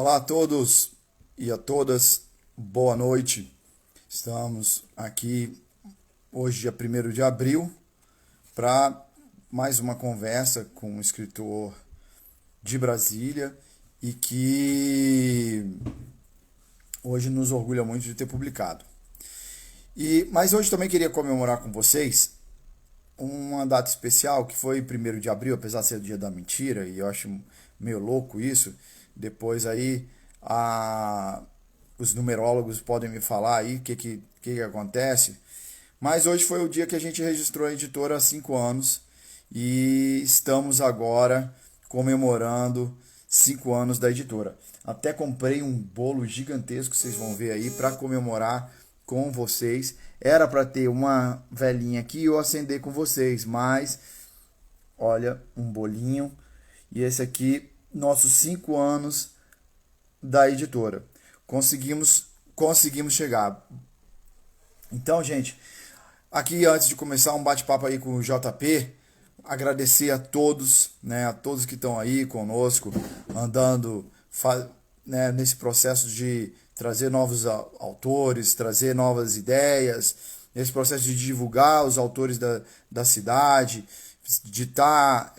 Olá a todos e a todas, boa noite. Estamos aqui hoje, dia 1º de abril, para mais uma conversa com um escritor de Brasília e que hoje nos orgulha muito de ter publicado. Mas hoje também queria comemorar com vocês uma data especial que foi 1º de abril, apesar de ser o dia da mentira, e eu acho meio louco isso. Depois aí os numerólogos podem me falar aí o que acontece. Mas hoje foi o dia que a gente registrou a editora há 5 anos e estamos agora comemorando 5 anos da editora. Até comprei um bolo gigantesco, vocês vão ver aí, para comemorar com vocês. Era para ter uma velhinha aqui e eu acender com vocês, mas olha, um bolinho. E esse aqui, nossos 5 anos da editora. Conseguimos chegar. Então, gente, aqui antes de começar um bate-papo aí com o JP, agradecer a todos, né, a todos que estão aí conosco, andando, né, nesse processo de trazer novos autores, trazer novas ideias, nesse processo de divulgar os autores da cidade, de estar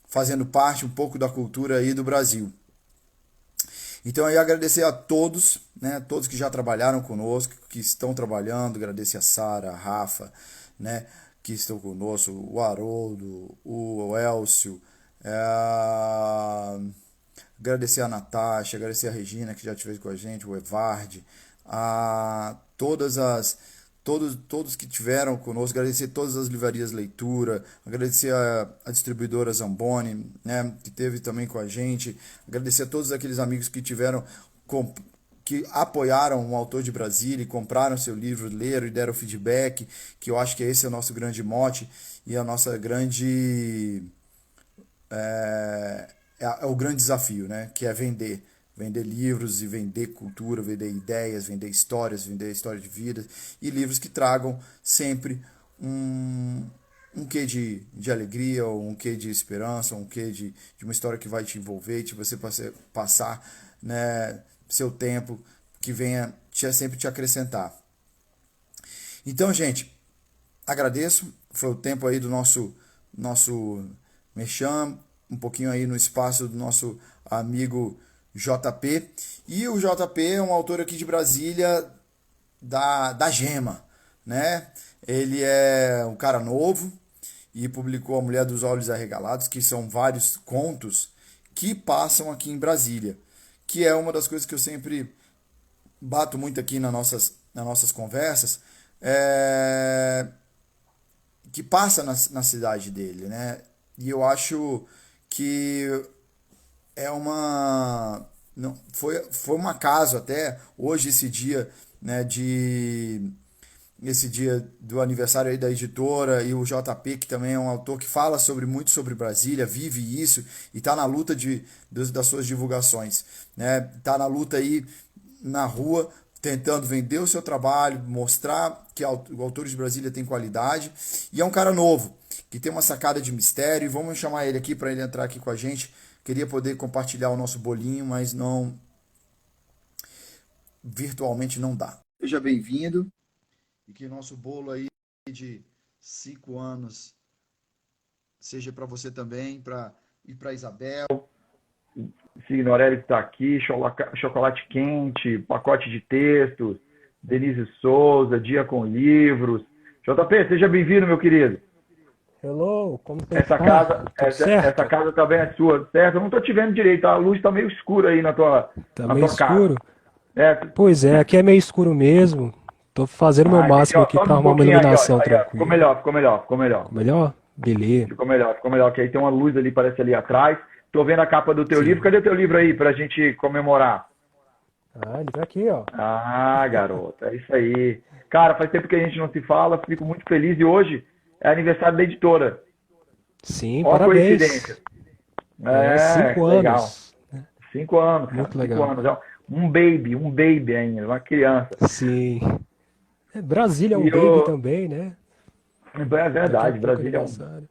fazendo parte um pouco da cultura aí do Brasil. Então aí agradecer a todos, né, todos que já trabalharam conosco, que estão trabalhando, agradecer a Sara, a Rafa, né, que estão conosco, o Haroldo, o Elcio, agradecer a Natasha, agradecer a Regina que já esteve com a gente, o Evard, a todos que tiveram conosco, agradecer todas as livrarias Leitura, agradecer a distribuidora Zamboni, né, que teve também com a gente, agradecer a todos aqueles amigos que tiveram, que apoiaram o autor de Brasília, e compraram seu livro, leram e deram feedback, que eu acho que esse é o nosso grande mote e a nossa grande é o grande desafio, né, que é vender livros e vender cultura, vender ideias, vender histórias, vender história de vida e livros que tragam sempre um quê de alegria, ou um quê de esperança, um quê de uma história que vai te envolver, de você passar, né, seu tempo, que venha sempre te acrescentar. Então, gente, agradeço, foi o tempo aí do nosso merchan, um pouquinho aí no espaço do nosso amigo JP. E o JP é um autor aqui de Brasília, da Gema, né? Ele é um cara novo e publicou A Mulher dos Olhos Arregalados, que são vários contos que passam aqui em Brasília, que é uma das coisas que eu sempre bato muito aqui nas nossas conversas, que passa na cidade dele, né? E eu acho que é uma não foi um acaso até hoje esse dia, né, esse dia do aniversário aí da editora, e o JP, que também é um autor que fala muito sobre Brasília, vive isso e está na luta das suas divulgações, né? Está na luta aí na rua, tentando vender o seu trabalho, mostrar que o autor de Brasília tem qualidade, e é um cara novo, que tem uma sacada de mistério, e vamos chamar ele aqui para ele entrar aqui com a gente. Queria poder compartilhar o nosso bolinho, mas não, virtualmente não dá. Seja bem-vindo, e que nosso bolo aí de 5 anos seja para você também, e para Isabel. Signorelli que está aqui, chocolate quente, pacote de textos, Denise Souza, Dia com Livros. JP, seja bem-vindo, meu querido. Hello, como você Essa está? casa, Tudo certo? essa casa também é sua, certo? Eu não estou te vendo direito, a luz está meio escura aí Tá na meio tua casa. escuro? É, Pois é, aqui é meio escuro mesmo. Tô fazendo o meu entendi, máximo ó, aqui sobe para um arrumar uma pouquinho aí, ó, iluminação aí, ó, ficou tranquila. melhor, ficou melhor, ficou melhor. Ficou melhor? Beleza. Ficou melhor, que aí tem uma luz ali, parece ali atrás. Tô vendo a capa do teu livro, Sim. cadê o teu livro aí pra gente comemorar? Ah, ele tá aqui, ó. Ah, garoto, é isso aí. Cara, faz tempo que a gente não se fala, fico muito feliz e hoje é aniversário da editora. Sim, Ó a coincidência. parabéns. É, É, cinco legal. anos. né? 5 anos, cara, Muito 5 legal. anos. É um baby ainda, uma criança. Sim. Brasília é um E baby o, também, né? é Daqui a verdade, pouco Brasília aniversário.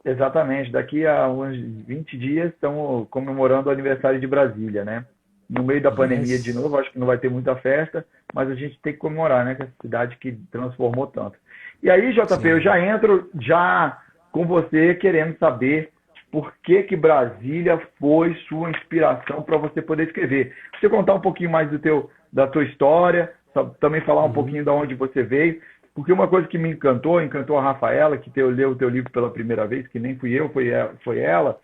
Exatamente, daqui a uns 20 dias estamos comemorando o aniversário de Brasília, né? No meio da pandemia de Yes. novo, acho que não vai ter muita festa, mas a gente tem que comemorar, né? Que é essa cidade que transformou tanto. E aí, JP, eu Sim. já entro já com você querendo saber por que que Brasília foi sua inspiração para você poder escrever. Você contar um pouquinho mais da tua história, também falar um Uhum. pouquinho de onde você veio, porque uma coisa que me encantou a Rafaela, que leu o teu livro pela primeira vez, que nem fui eu, foi ela,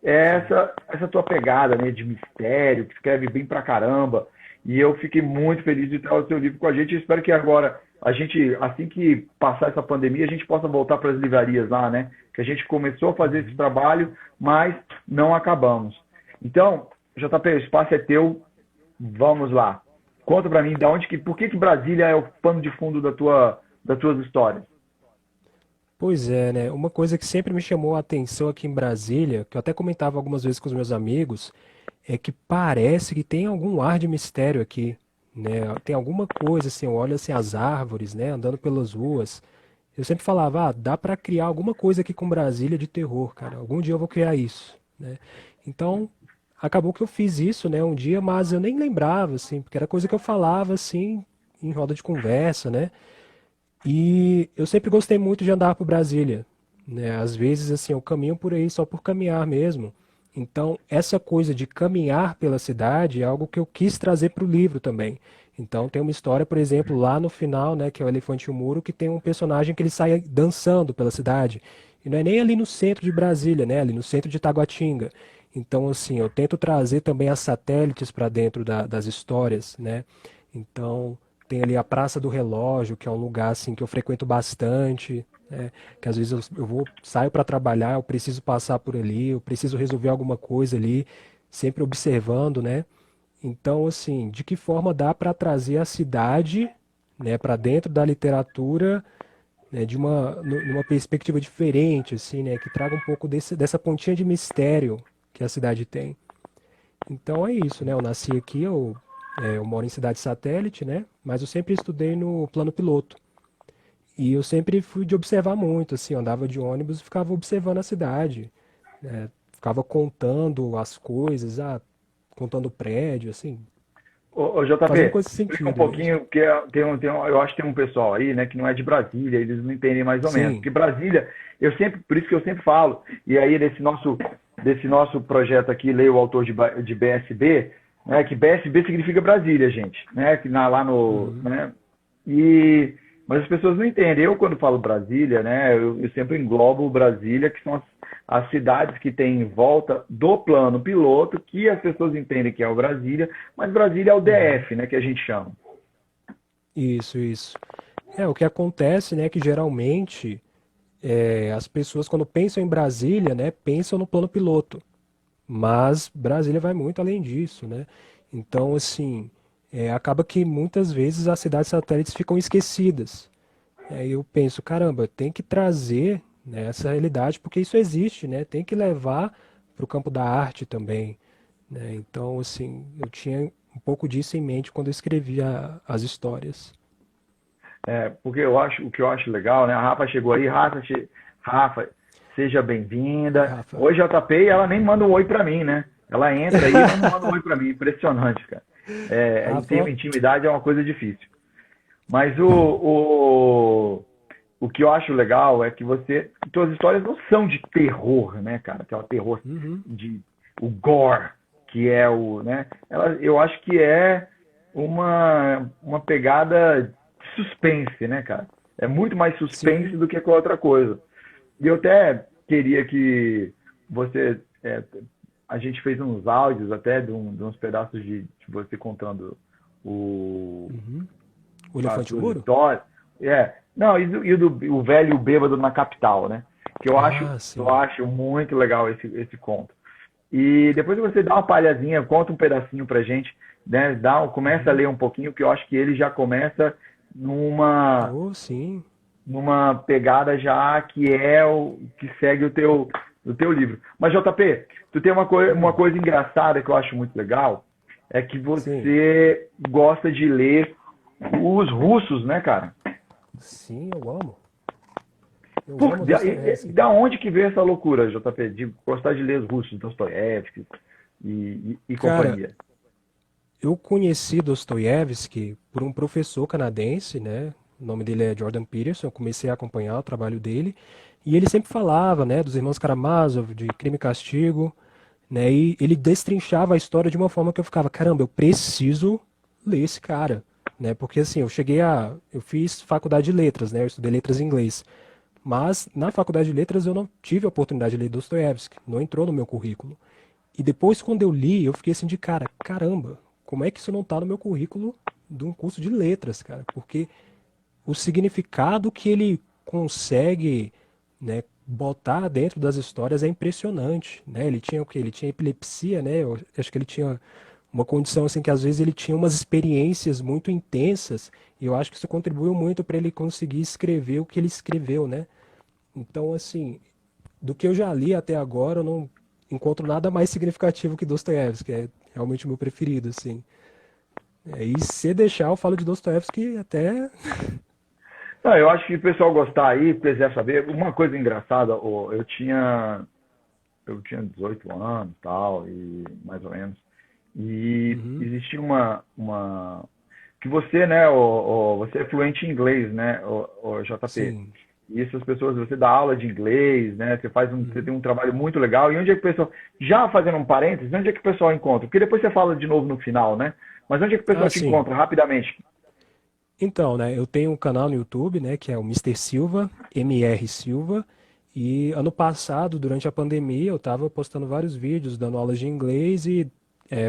é Sim. essa tua pegada, né, de mistério, que escreve bem pra caramba. E eu fiquei muito feliz de ter o teu livro com a gente. Eu espero que agora, a gente, assim que passar essa pandemia, a gente possa voltar para as livrarias lá, né? Que a gente começou a fazer esse Uhum. trabalho, mas não acabamos. Então, JP, o espaço é teu. Vamos lá. Conta pra mim, por que que Brasília é o pano de fundo das tuas histórias? Pois é, né? Uma coisa que sempre me chamou a atenção aqui em Brasília, que eu até comentava algumas vezes com os meus amigos, é que parece que tem algum ar de mistério aqui, né? Tem alguma coisa assim, eu olho assim as árvores, né, andando pelas ruas. Eu sempre falava, dá pra criar alguma coisa aqui com Brasília de terror, cara. Algum dia eu vou criar isso, né? Então, acabou que eu fiz isso, né, um dia, mas eu nem lembrava assim, porque era coisa que eu falava assim em roda de conversa, né? E eu sempre gostei muito de andar por Brasília, né? Às vezes, assim, eu caminho por aí só por caminhar mesmo. Então, essa coisa de caminhar pela cidade é algo que eu quis trazer para o livro também. Então, tem uma história, por exemplo, lá no final, né, que é o Elefante e o Muro, que tem um personagem que ele sai dançando pela cidade. E não é nem ali no centro de Brasília, né, ali no centro de Taguatinga. Então, assim, eu tento trazer também as satélites para dentro das histórias, né? Então, tem ali a Praça do Relógio, que é um lugar assim que eu frequento bastante, né? Que às vezes saio para trabalhar, eu preciso passar por ali, eu preciso resolver alguma coisa ali, sempre observando, né? Então, assim, de que forma dá para trazer a cidade, né, para dentro da literatura, né, numa perspectiva diferente, assim, né, que traga um pouco dessa pontinha de mistério que a cidade tem. Então é isso, né? Eu nasci aqui, eu moro em cidade satélite, né? Mas eu sempre estudei no plano piloto. E eu sempre fui de observar muito, assim, eu andava de ônibus e ficava observando a cidade, né? Ficava contando as coisas, contando o prédio, assim, Ô, fazendo JP, coisa explica um sentido mesmo. pouquinho, porque eu acho que tem um pessoal aí, né, que não é de Brasília, eles não entendem mais ou menos. Sim. Porque Brasília, por isso que eu sempre falo, e aí desse nosso projeto aqui, leio o autor de BSB, né, que BSB significa Brasília, gente, né, que lá no, Uhum. né, e, mas as pessoas não entendem. Eu, quando falo Brasília, né, eu sempre englobo Brasília, que são as cidades que têm em volta do plano piloto, que as pessoas entendem que é o Brasília, mas Brasília é o Uhum. DF, né, que a gente chama. Isso, isso. O que acontece, né, que geralmente as pessoas quando pensam em Brasília, né, pensam no plano piloto. Mas Brasília vai muito além disso, né? Então, assim, acaba que muitas vezes as cidades satélites ficam esquecidas. Aí eu penso, caramba, tem que trazer, né, essa realidade, porque isso existe, né? Tem que levar para o campo da arte também, né? Então, assim, eu tinha um pouco disso em mente quando eu escrevia as histórias. Porque o que eu acho legal, né? A Rafa chegou aí, Rafa, seja Oi, bem-vinda. Rafa. Oi, JP, ela nem manda um oi pra mim, né? Ela entra aí, mas não manda um oi pra mim. Impressionante, cara. Rafa, Intimidade é uma coisa difícil. Mas o que eu acho legal é que suas histórias não são de terror, né, cara? Que é o terror uhum, de o gore, que é né? Eu acho que é uma pegada de suspense, né, cara? É muito mais suspense sim, do que qualquer outra coisa. E eu até queria que você. A gente fez uns áudios até de uns pedaços de você contando o, uhum. O as Elefante e o suas Muro? histórias. Não, o velho bêbado na capital, né? Ah, Eu sim. acho muito legal esse conto. E depois você dá uma palhazinha, conta um pedacinho pra gente, né? Começa a Uhum. ler um pouquinho, que eu acho que ele já começa numa, Oh, sim. numa pegada já que é o que segue o teu livro. Mas, JP, tu tem uma Hum, coisa engraçada que eu acho muito legal, é que sim. você gosta de ler os russos, né, cara? Sim, eu amo. Eu Por, amo Dostoiévski, da cara. onde que veio essa loucura, JP, de gostar de ler os russos, Dostoiévski e Cara, companhia? eu conheci Dostoiévski por um professor canadense, né? O nome dele é Jordan Peterson. Eu comecei a acompanhar o trabalho dele e ele sempre falava, né, dos irmãos Karamazov, de Crime e Castigo, né? E ele destrinchava a história de uma forma que eu ficava, caramba, eu preciso ler esse cara, né? Porque assim, eu fiz faculdade de letras, né? Eu estudei letras em inglês. Mas na faculdade de letras eu não tive a oportunidade de ler Dostoiévski, não entrou no meu currículo. E depois, quando eu li, eu fiquei assim de cara, caramba, como é que isso não tá no meu currículo de um curso de letras, cara? Porque o significado que ele consegue, né, botar dentro das histórias é impressionante, né? Ele tinha o quê? Ele tinha epilepsia, né? Eu acho que ele tinha uma condição assim que às vezes ele tinha umas experiências muito intensas, e eu acho que isso contribuiu muito para ele conseguir escrever o que ele escreveu, né? Então, assim, do que eu já li até agora, eu não encontro nada mais significativo que Dostoiévski, que é realmente o meu preferido, assim. E se deixar, eu falo de Dostoiévski até. Não, eu acho que o pessoal gostar aí, quiser saber, uma coisa engraçada, eu tinha 18 anos, tal, e mais ou menos. E Uhum, existia que você, né, você é fluente em inglês, né, o JP. sim. E essas pessoas, você dá aula de inglês, né, você Uhum. tem um trabalho muito legal. E onde é que o pessoal, já fazendo um parênteses, onde é que o pessoal encontra? Porque depois você fala de novo no final, né? Mas onde é que o Ah, pessoal te sim. encontra rapidamente? Então, né, eu tenho um canal no YouTube, né, que é o Mister Silva, MR Silva, e ano passado, durante a pandemia, eu estava postando vários vídeos, dando aulas de inglês e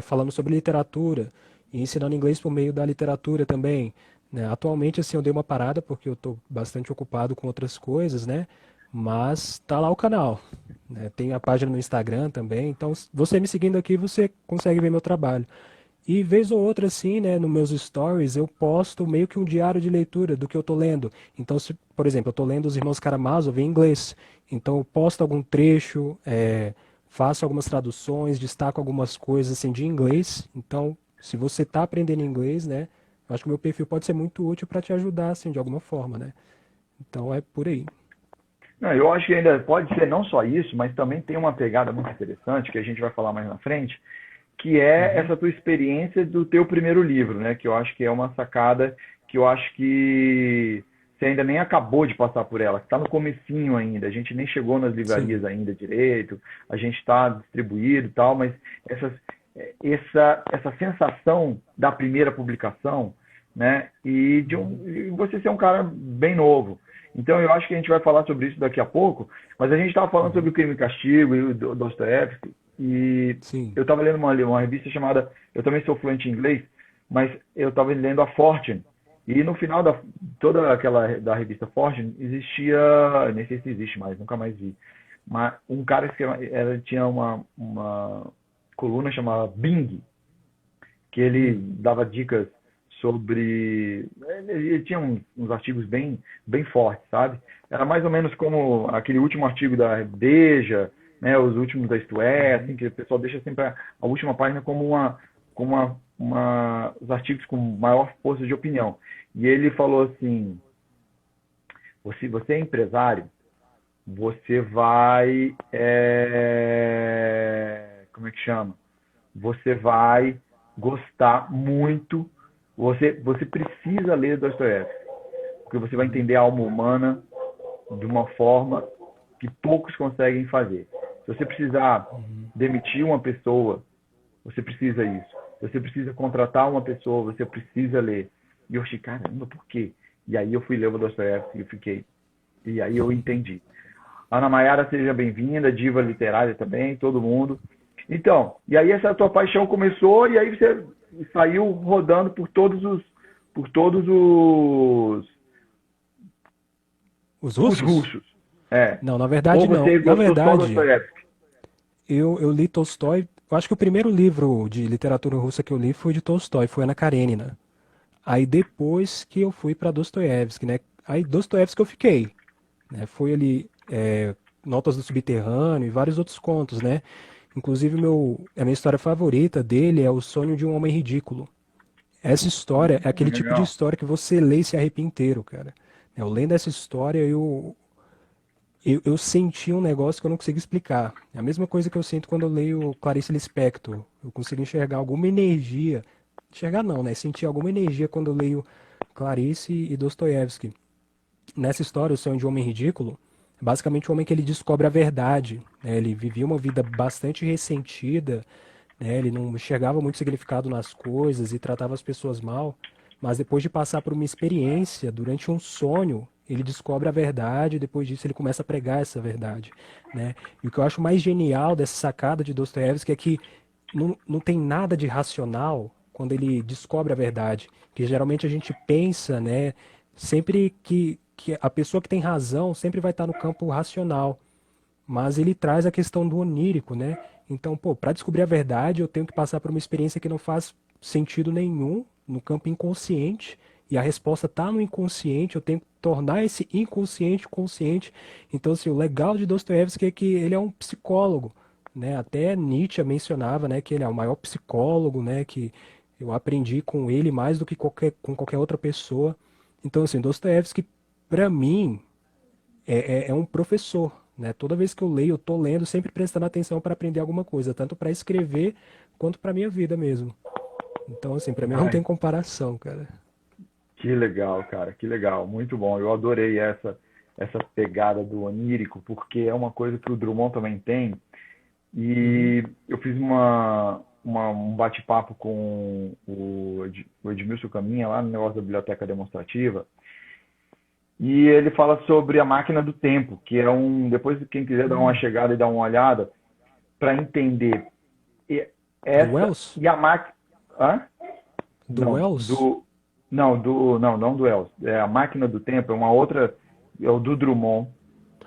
falando sobre literatura, e ensinando inglês por meio da literatura também, né. Atualmente, assim, eu dei uma parada porque eu estou bastante ocupado com outras coisas, né, mas tá lá o canal, né, tem a página no Instagram também, então, você me seguindo aqui, você consegue ver meu trabalho. E vez ou outra, assim, né, nos meus stories, eu posto meio que um diário de leitura do que eu tô lendo. Então, se, por exemplo, eu tô lendo Os Irmãos Karamazov em inglês. Então, eu posto algum trecho, faço algumas traduções, destaco algumas coisas, assim, de inglês. Então, se você tá aprendendo inglês, né, eu acho que o meu perfil pode ser muito útil para te ajudar, assim, de alguma forma, né? Então, é por aí. Não, eu acho que ainda pode ser não só isso, mas também tem uma pegada muito interessante, que a gente vai falar mais na frente, que é Uhum, essa tua experiência do teu primeiro livro, né? Que eu acho que é uma sacada que eu acho que você ainda nem acabou de passar por ela, que está no comecinho ainda, a gente nem chegou nas livrarias sim. ainda direito, a gente está distribuído e tal, mas essas, essa sensação da primeira publicação, né? Uhum, E você ser um cara bem novo. Então eu acho que a gente vai falar sobre isso daqui a pouco, mas a gente estava falando sobre uhum, o Crime e Castigo e o Dostoiévski, e sim. eu estava lendo uma revista chamada, eu também sou fluente em inglês, mas eu estava lendo a Fortune. E no final da toda aquela da revista Fortune existia, nem sei se existe mais, nunca mais vi, mas um cara que tinha uma coluna chamada Bing, que ele Hum, dava dicas sobre. Ele tinha uns artigos bem fortes, sabe? Era mais ou menos como aquele último artigo da Veja, né, os últimos da Isto É, uhum, assim, que o pessoal deixa sempre a última página como os artigos com maior força de opinião. E ele falou assim: você é empresário, você vai. Como é que chama? Você vai gostar muito. Você precisa ler Dostoiévski, porque você vai uhum, entender a alma humana de uma forma que poucos conseguem fazer. Se você precisar uhum. demitir uma pessoa, você precisa isso. Se você precisa contratar uma pessoa, você precisa ler. E eu achei, caramba, por quê? E aí eu fui ler o Dostoiévski e eu fiquei. E aí eu entendi. Ana Maiara, seja bem-vinda, diva literária também, todo mundo. Então, e aí essa tua paixão começou e aí você saiu rodando por todos Os os russos? russos. É. Não, na Ou verdade não. você Na gostou só do verdade, Dostoiévski? eu li Tolstói. Eu acho que o primeiro livro de literatura russa que eu li foi de Tolstói, foi Ana Karenina. Aí depois que eu fui para Dostoiévski, né? Aí Dostoiévski eu fiquei, né? Foi ali Notas do Subterrâneo e vários outros contos, né? Inclusive a minha história favorita dele é O Sonho de um Homem Ridículo. Essa história é aquele tipo de Legal. história que você lê e se arrepia inteiro, cara. Eu lendo essa história, eu senti um negócio que eu não consigo explicar. É a mesma coisa que eu sinto quando eu leio Clarice Lispector. Eu consigo enxergar alguma energia. Enxergar não, né? Sentir alguma energia quando eu leio Clarice e Dostoiévski. Nessa história, O Sonho de um Homem Ridículo, é basicamente um homem que ele descobre a verdade, né? Ele vivia uma vida bastante ressentida, né? Ele não enxergava muito significado nas coisas e tratava as pessoas mal, mas depois de passar por uma experiência, durante um sonho, ele descobre a verdade e depois disso ele começa a pregar essa verdade, né? E o que eu acho mais genial dessa sacada de Dostoiévski é que não tem nada de racional quando ele descobre a verdade, que geralmente a gente pensa, né, sempre que a pessoa que tem razão sempre vai estar no campo racional, mas ele traz a questão do onírico, né? Então, pô, para descobrir a verdade, eu tenho que passar por uma experiência que não faz sentido nenhum no campo inconsciente, e a resposta está no inconsciente, eu tenho que tornar esse inconsciente consciente. Então, assim, o legal de Dostoiévski é que ele é um psicólogo, né? Até Nietzsche mencionava, né, que ele é o maior psicólogo, né, que eu aprendi com ele mais do que com qualquer outra pessoa. Então, assim, Dostoiévski, para mim, é um professor, né? Toda vez que eu leio, eu tô lendo, sempre prestando atenção para aprender alguma coisa, tanto para escrever quanto para minha vida mesmo. Então, assim, para mim não tem Ai, comparação, cara. que legal, cara, que legal, muito bom. Eu adorei essa pegada do onírico, porque é uma coisa que o Drummond também tem. Uhum. E eu fiz um bate-papo com o Edmilson Caminha lá no negócio da biblioteca demonstrativa. E ele fala sobre a máquina do tempo, que é um. Depois, quem quiser dar uma Hum. chegada e dar uma olhada, para entender e- Do essa Wells? e a máquina. Hã? Do Não, Wells? não do Wells. É a máquina do tempo, é uma outra, é o do Drummond,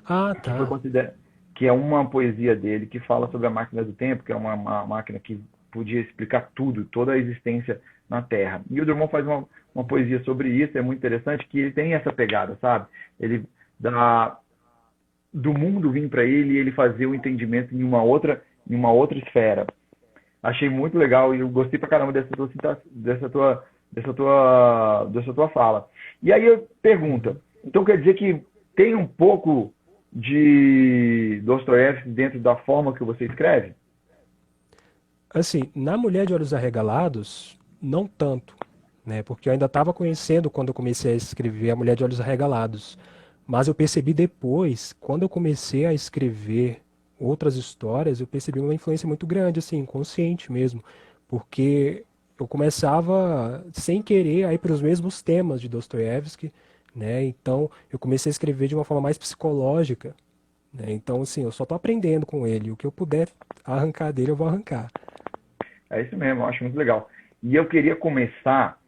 Ah, que foi tá. considerado, que é uma poesia dele que fala sobre a máquina do tempo, que é uma máquina que podia explicar tudo, toda a existência na Terra. E o Drummond faz uma poesia sobre isso, é muito interessante que ele tem essa pegada, sabe? Ele dá do mundo vir para ele e ele fazer o entendimento em uma outra esfera. Achei muito legal e eu gostei pra caramba dessa tua fala. E aí eu pergunta, Uhum. então quer dizer que tem um pouco de Dostoiévski dentro da forma que você escreve? Assim, na Mulher de Olhos Arregalados, não tanto, né? Porque eu ainda estava conhecendo quando eu comecei a escrever A Mulher de Olhos Arregalados. Mas eu percebi depois, quando eu comecei a escrever outras histórias, eu percebi uma influência muito grande, assim, inconsciente mesmo. Porque eu começava, sem querer, a ir para os mesmos temas de Dostoiévski, né? Então, eu comecei a escrever de uma forma mais psicológica, né? Então, assim, eu só estou aprendendo com ele. O que eu puder arrancar dele, eu vou arrancar. É isso mesmo, eu acho muito legal. E eu queria começar,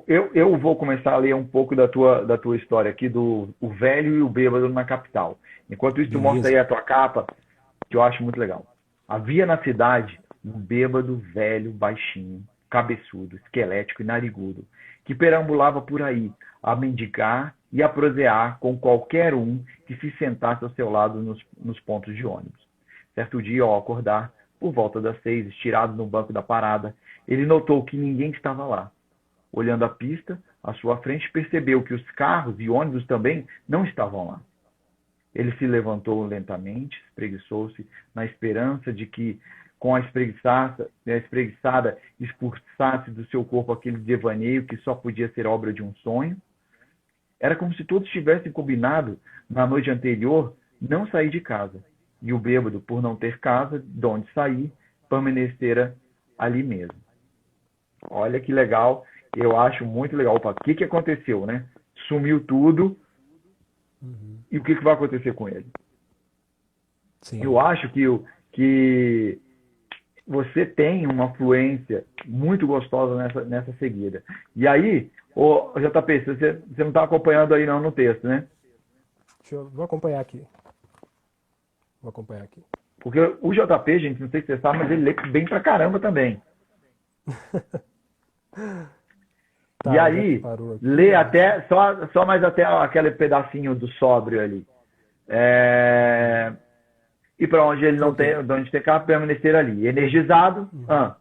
eu vou começar a ler um pouco da tua história aqui, do O Velho e o Bêbado na Capital. Enquanto isso, tu mostra aí Beleza. a tua capa, que eu acho muito legal. Havia na cidade um bêbado velho, baixinho, cabeçudo, esquelético e narigudo, que perambulava por aí, a mendigar e a prosear com qualquer um que se sentasse ao seu lado nos pontos de ônibus. Certo dia, ao acordar, por volta das 6, estirado no banco da parada, ele notou que ninguém estava lá. Olhando a pista, à sua frente, percebeu que os carros e ônibus também não estavam lá. Ele se levantou lentamente, espreguiçou-se, na esperança de que, com a espreguiçada, expulsasse do seu corpo aquele devaneio que só podia ser obra de um sonho. Era como se todos tivessem combinado, na noite anterior, não sair de casa. E o bêbado, por não ter casa de onde sair, permanecera ali mesmo. Olha que legal, eu acho muito legal. Opa, o que, que aconteceu, né? Sumiu tudo, Uhum. e o que, que vai acontecer com ele? Eu Sim. acho que você tem uma fluência muito gostosa nessa seguida. E aí, ô, JP, você não está acompanhando aí não no texto, né? Vou acompanhar aqui. Vou acompanhar aqui. Porque o JP, gente, não sei se você sabe, mas ele lê bem pra caramba também. E Tá, já aí, parou aqui, lê ótimo. até, só mais até aquele pedacinho do sóbrio ali. É, e para onde ele não Ok. tem, de onde tem carro, permanecer ali. Energizado, Uhum.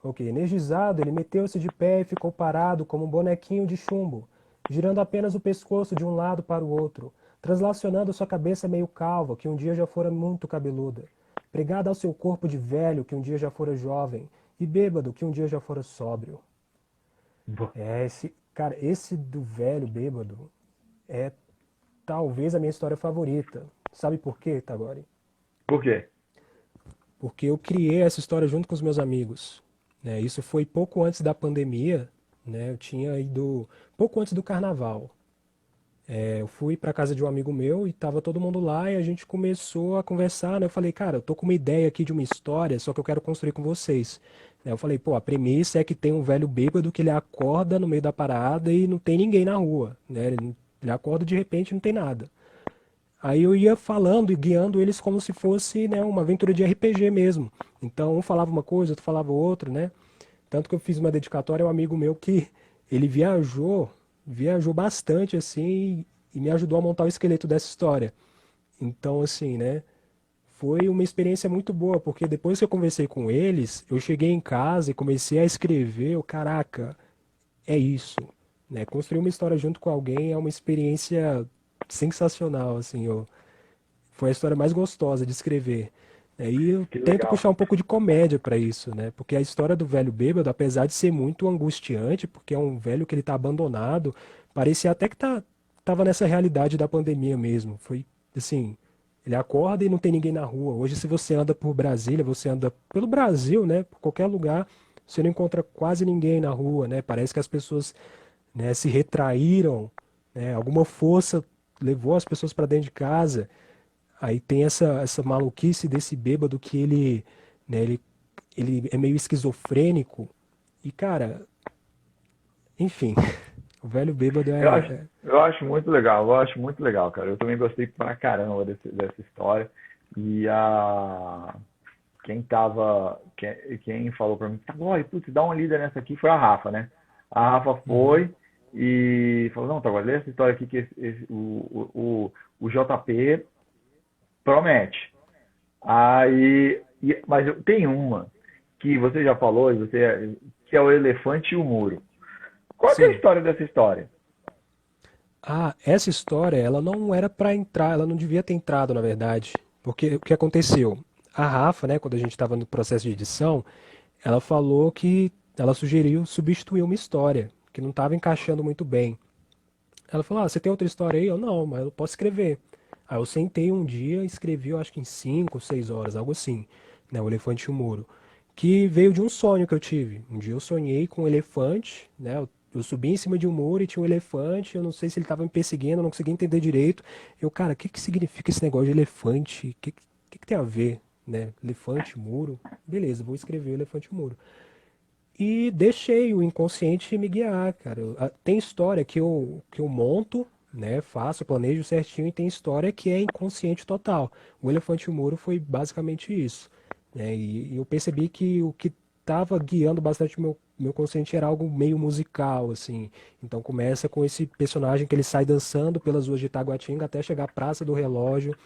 Ok, energizado, ele meteu-se de pé e ficou parado como um bonequinho de chumbo, girando apenas o pescoço de um lado para o outro, translacionando sua cabeça meio calva, que um dia já fora muito cabeluda, pregada ao seu corpo de velho, que um dia já fora jovem, e bêbado, que um dia já fora sóbrio. Cara, esse do velho bêbado é talvez a minha história favorita. Sabe por quê, Tagore? Por quê? Porque eu criei essa história junto com os meus amigos, né? Isso foi pouco antes da pandemia, né? Eu tinha ido pouco antes do carnaval. Eu fui para casa de um amigo meu e tava todo mundo lá e a gente começou a conversar, né? Eu falei, cara, eu tô com uma ideia aqui de uma história, só que eu quero construir com vocês. Né? Eu falei, pô, a premissa é que tem um velho bêbado que ele acorda no meio da parada e não tem ninguém na rua, né? Ele acorda de repente e não tem nada. Aí eu ia falando e guiando eles como se fosse, né, uma aventura de RPG mesmo. Então um falava uma coisa, outro falava outra, né? Tanto que eu fiz uma dedicatória a um amigo meu que ele viajou bastante assim e me ajudou a montar o esqueleto dessa história. Então assim, né, foi uma experiência muito boa, porque depois que eu conversei com eles, eu cheguei em casa e comecei a escrever, caraca, é isso, né? Construir uma história junto com alguém é uma experiência sensacional, assim, foi a história mais gostosa de escrever. E eu Que tento legal. puxar um pouco de comédia para isso, né? Porque a história do velho bêbado, apesar de ser muito angustiante, porque é um velho que ele tá abandonado, parecia até que tava nessa realidade da pandemia mesmo. Foi assim, ele acorda e não tem ninguém na rua. Hoje, se você anda por Brasília, você anda pelo Brasil, né? Por qualquer lugar, você não encontra quase ninguém na rua, né? Parece que as pessoas, né, se retraíram, né? Alguma força levou as pessoas para dentro de casa. Aí tem essa maluquice desse bêbado que né, ele é meio esquizofrênico. E, cara, enfim, o velho bêbado Eu acho muito legal, eu acho muito legal, cara. Eu também gostei pra caramba dessa história. E quem falou pra mim, tá bom, putz, dá uma lida nessa aqui, foi a Rafa, né? A Rafa Uhum. foi e falou, não, tá, agora lê essa história aqui que o JP promete. Mas tem uma que você já falou, que é o elefante e o muro. Qual que é a Sim. história dessa história? Ah, essa história, ela não era pra entrar, ela não devia ter entrado, na verdade. Porque o que aconteceu? A Rafa, né, quando a gente estava no processo de edição, ela falou que ela sugeriu substituir uma história que não estava encaixando muito bem. Ela falou: ah, você tem outra história aí? Eu não, mas eu posso escrever. Aí eu sentei um dia e escrevi, eu acho que em 5, 6 horas, algo assim, né? O Elefante e o Muro. Que veio de um sonho que eu tive. Um dia eu sonhei com um elefante, né? Eu subi em cima de um muro e tinha um elefante. Eu não sei se ele estava me perseguindo, eu não conseguia entender direito. Eu, cara, o que que significa esse negócio de elefante? O que tem a ver, né? Elefante, muro. Beleza, vou escrever o elefante e o muro. E deixei o inconsciente me guiar, cara. Tem história que eu monto, né? Faço, planejo certinho, e tem história que é inconsciente total. O Elefante e o Muro foi basicamente isso, né? E eu percebi que o que estava guiando bastante o meu consciente era algo meio musical, assim. Então começa com esse personagem que ele sai dançando pelas ruas de Taguatinga até chegar à Praça do Relógio.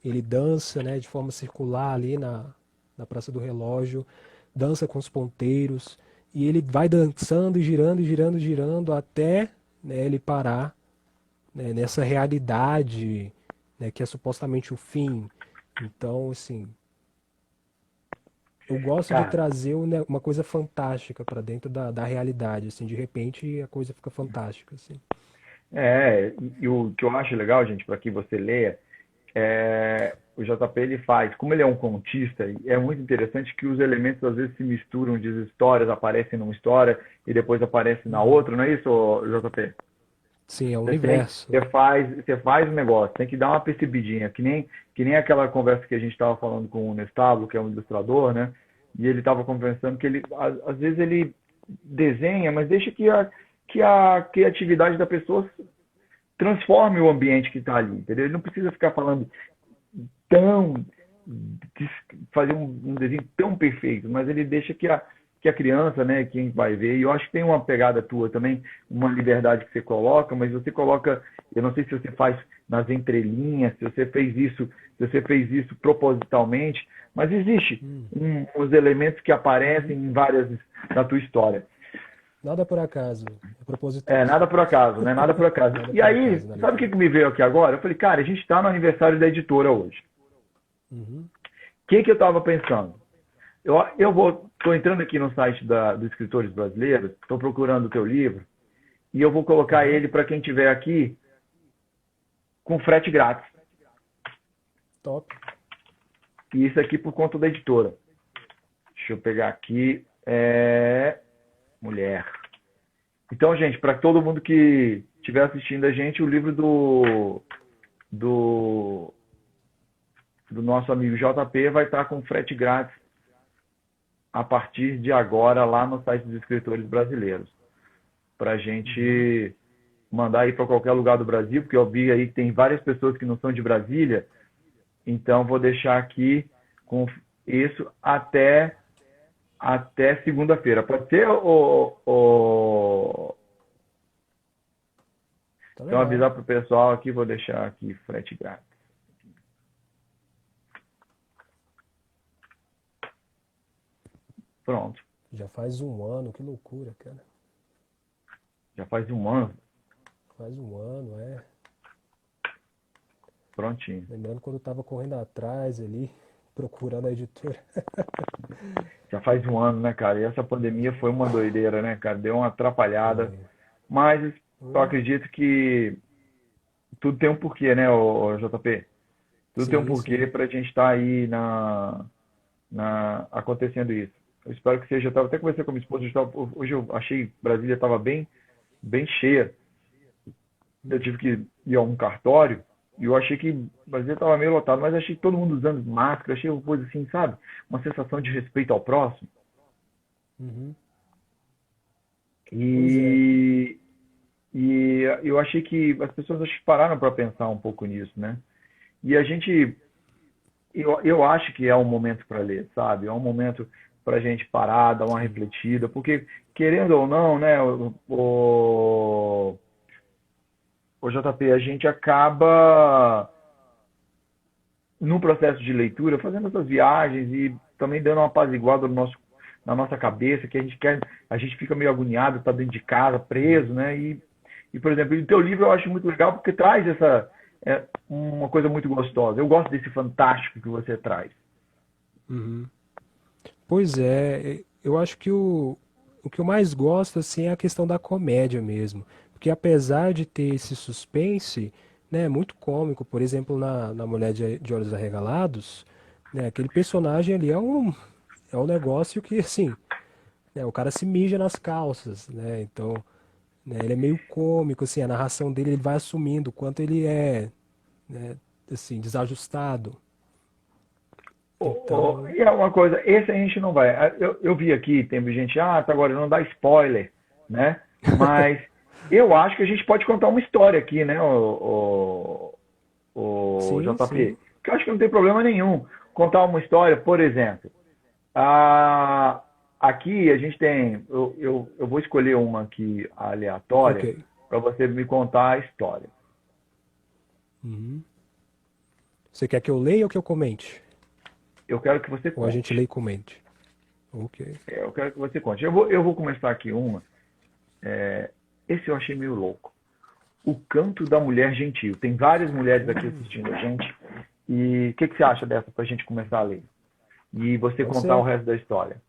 Ele dança, né, de forma circular ali na Praça do Relógio, dança com os ponteiros. E ele vai dançando e girando, e girando, e girando até, né, ele parar, né, nessa realidade, né, que é supostamente o fim. Então, assim, eu gosto de Cara, trazer uma coisa fantástica para dentro da realidade, assim, de repente a coisa fica fantástica, assim. e o que eu acho legal, gente, para que você leia, o JP ele faz, como ele é um contista, é muito interessante que os elementos às vezes se misturam de histórias, aparecem numa história e depois aparecem na Uhum. outra, não é isso, JP? Sim, é o Você tem, universo. você faz o negócio, tem que dar uma percebidinha, que nem aquela conversa que a gente estava falando com o Nestábulo, que é um ilustrador, né? E ele estava conversando que ele, às vezes ele desenha, mas deixa que a criatividade da pessoa transforme o ambiente que está ali, entendeu? Ele não precisa ficar falando tão fazer um desenho tão perfeito, mas ele deixa que a criança, né, quem vai ver, e eu acho que tem uma pegada tua também, uma liberdade que você coloca, mas você coloca, eu não sei se você faz nas entrelinhas, se você fez isso propositalmente, mas existe Hum. uns elementos que aparecem em várias na tua história. Nada por acaso. É É, proposital. nada por acaso, né? Nada por acaso. Nada E por aí, acaso na sabe o que leitura. que me veio aqui agora? Eu falei, cara, a gente está no aniversário da editora hoje. Uhum. O que que eu estava pensando? Tô entrando aqui no site dos escritores brasileiros, estou procurando o teu livro, e eu vou colocar Aham. ele para quem estiver aqui com frete grátis. Top. E isso aqui por conta da editora. Deixa eu pegar aqui. Mulher. Então, gente, para todo mundo que estiver assistindo a gente, o livro do, do nosso amigo JP vai estar com frete grátis a partir de agora lá no site dos escritores brasileiros. Para a Uhum. gente mandar aí para qualquer lugar do Brasil, porque eu vi aí que tem várias pessoas que não são de Brasília, então vou deixar aqui com isso até segunda-feira. Pode ser? Tá Então legal. avisar para o pessoal aqui, vou deixar aqui frete grátis. Pronto. Já faz um ano, que loucura, cara. Já faz um ano. Faz um ano, é. Prontinho. Lembrando quando eu tava correndo atrás ali, procurando a editora. Já faz um ano, né, cara? E essa pandemia foi uma doideira, né, cara? Deu uma atrapalhada. Foi. Mas eu Oh, acredito que tudo tem um porquê, né, o JP? Tudo tem um sim, porquê sim. para a gente estar aí acontecendo isso. Eu espero que seja. Eu tava até conversando com a minha esposa. Hoje eu achei que Brasília estava bem cheia. Eu tive que ir a um cartório e eu achei que Brasília estava meio lotado, mas achei todo mundo usando máscara. Achei uma coisa assim, sabe? Uma sensação de respeito ao próximo. Uhum. Pois é. E, e eu achei que as pessoas acho que pararam para pensar um pouco nisso, né? E a gente eu acho que é um momento para ler, sabe? É um momento para a gente parar, dar uma Sim. refletida, porque querendo ou não, né, o JP, a gente acaba no processo de leitura fazendo essas viagens e também dando uma apaziguada na nossa cabeça, que a gente fica meio agoniado, tá dentro de casa, preso, né? E por exemplo, o teu livro eu acho muito legal porque traz uma coisa muito gostosa. Eu gosto desse fantástico que você traz. Uhum. Pois é, eu acho que o que eu mais gosto assim é a questão da comédia mesmo, porque apesar de ter esse suspense, né, é muito cômico, por exemplo, na Mulher de Olhos Arregalados, né, aquele personagem ali é um negócio que assim, né, o cara se mija nas calças, né, então, né, ele é meio cômico, assim, a narração dele ele vai assumindo o quanto ele é, né, assim, desajustado. Então, E é uma coisa, esse a gente não vai. Eu vi aqui, tem gente, tá agora não dá spoiler, né? Mas eu acho que a gente pode contar uma história aqui, né, o sim, JP? sim, Que eu acho que não tem problema nenhum contar uma história, por exemplo. ah, Aqui a gente tem. Eu vou escolher uma aqui ok. aleatória para você me contar a história. Uhum. Você quer que eu leia ou que eu comente? Eu quero que você Ou a gente conte. lê e comente? Ok. Eu quero que você conte. Eu vou começar aqui uma. Esse eu achei meio louco. O Canto da Mulher Gentil. Tem várias mulheres aqui assistindo a gente. E o que você acha dessa para a gente começar a ler? E você Pode contar o ser. resto da história.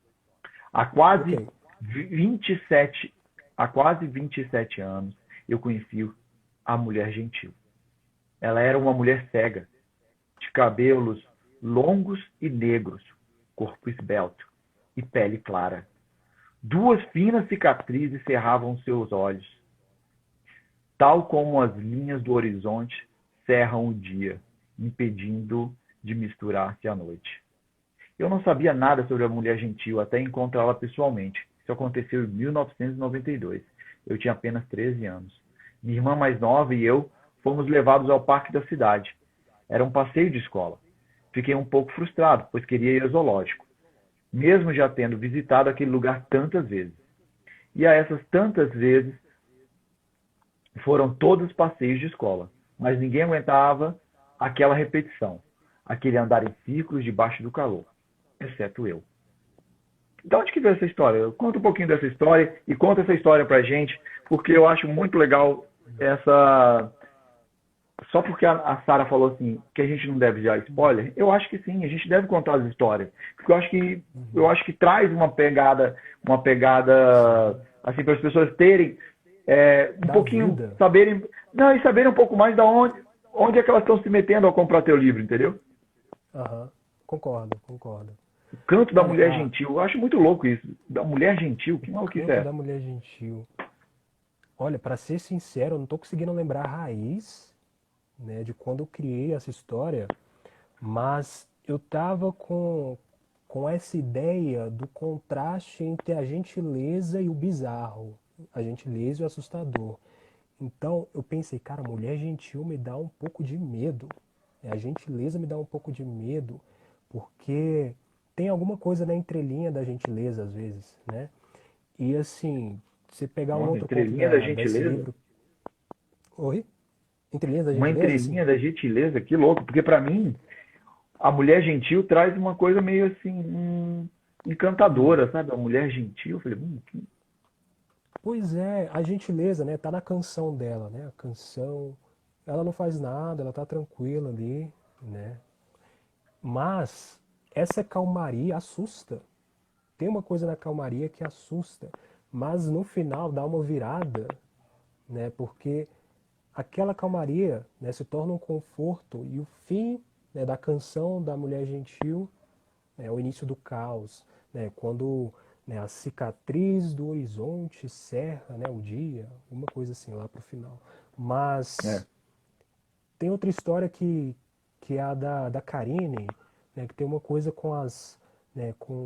Há Ok. quase 27, há quase 27 anos, eu conheci a Mulher Gentil. Ela era uma mulher cega, de cabelos longos e negros, corpo esbelto e pele clara. Duas finas cicatrizes cerravam seus olhos, tal como as linhas do horizonte cerram o dia, impedindo de misturar-se à noite. Eu não sabia nada sobre a Mulher Gentil até encontrá-la pessoalmente. Isso aconteceu em 1992. Eu tinha apenas 13 anos. Minha irmã mais nova e eu fomos levados ao parque da cidade. Era um passeio de escola. Fiquei um pouco frustrado, pois queria ir ao zoológico, mesmo já tendo visitado aquele lugar tantas vezes. E a essas tantas vezes foram todos passeios de escola, mas ninguém aguentava aquela repetição, aquele andar em círculos debaixo do calor, exceto eu. de onde que veio essa história? Conta um pouquinho dessa história e conta essa história pra gente, porque eu acho muito legal essa. Só porque a Sara falou assim que a gente não deve dar spoiler, eu acho que sim, a gente deve contar as histórias, porque eu acho que traz uma pegada Sim. assim para as pessoas terem um Da pouquinho vida. saberem, não, e saberem um pouco mais da onde é que elas estão se metendo ao comprar teu livro, entendeu? Aham. Concordo, concordo. O canto da Olha, mulher gentil, eu acho muito louco isso. Da mulher gentil, o que maluquice canto é? da mulher gentil. Olha, para ser sincero, eu não tô conseguindo lembrar a raiz, né, de quando eu criei essa história, mas eu tava com essa ideia do contraste entre a gentileza e o bizarro, a gentileza e o assustador. Então eu pensei, cara, mulher gentil me dá um pouco de medo. A gentileza me dá um pouco de medo, porque tem alguma coisa na entrelinha da gentileza às vezes, né? E assim, você pegar um Nossa, outro conto entrelinha da desse gentileza? livro. Oi? Entrelinhas da Uma gentileza, sim. entrelinha da gentileza, que louco, porque pra mim a mulher gentil traz uma coisa meio assim, Hum. encantadora, sabe? A mulher gentil, eu falei, Pois é, a gentileza, né, tá na canção dela, né? A canção, ela não faz nada, ela tá tranquila ali, né? Mas essa calmaria assusta. Tem uma coisa na calmaria que assusta, mas no final dá uma virada, né? Porque aquela calmaria, né, se torna um conforto e o fim, né, da canção da mulher gentil é o início do caos, né? Quando, né, a cicatriz do horizonte cerra, né, o dia, uma coisa assim lá para o final. é. Mas tem outra história que é a da Karine, né, que tem uma coisa com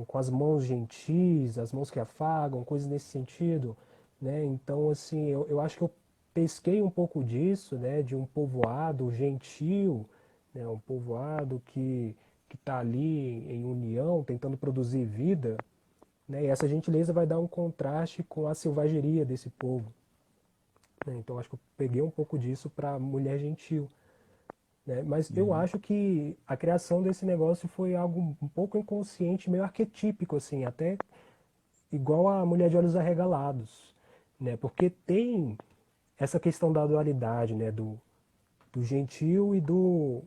com as mãos gentis, as mãos que afagam, coisas nesse sentido, né? Então, assim, eu acho que eu pesquei um pouco disso, né, de um povoado gentil, né, um povoado que está ali em união, tentando produzir vida, né? E essa gentileza vai dar um contraste com a selvageria desse povo, né? Então, acho que eu peguei um pouco disso para Mulher Gentil, né? Mas eu Uhum. acho que a criação desse negócio foi algo um pouco inconsciente, meio arquetípico, assim, até igual a Mulher de Olhos Arregalados, né? Porque tem essa questão da dualidade, né? Do gentil e do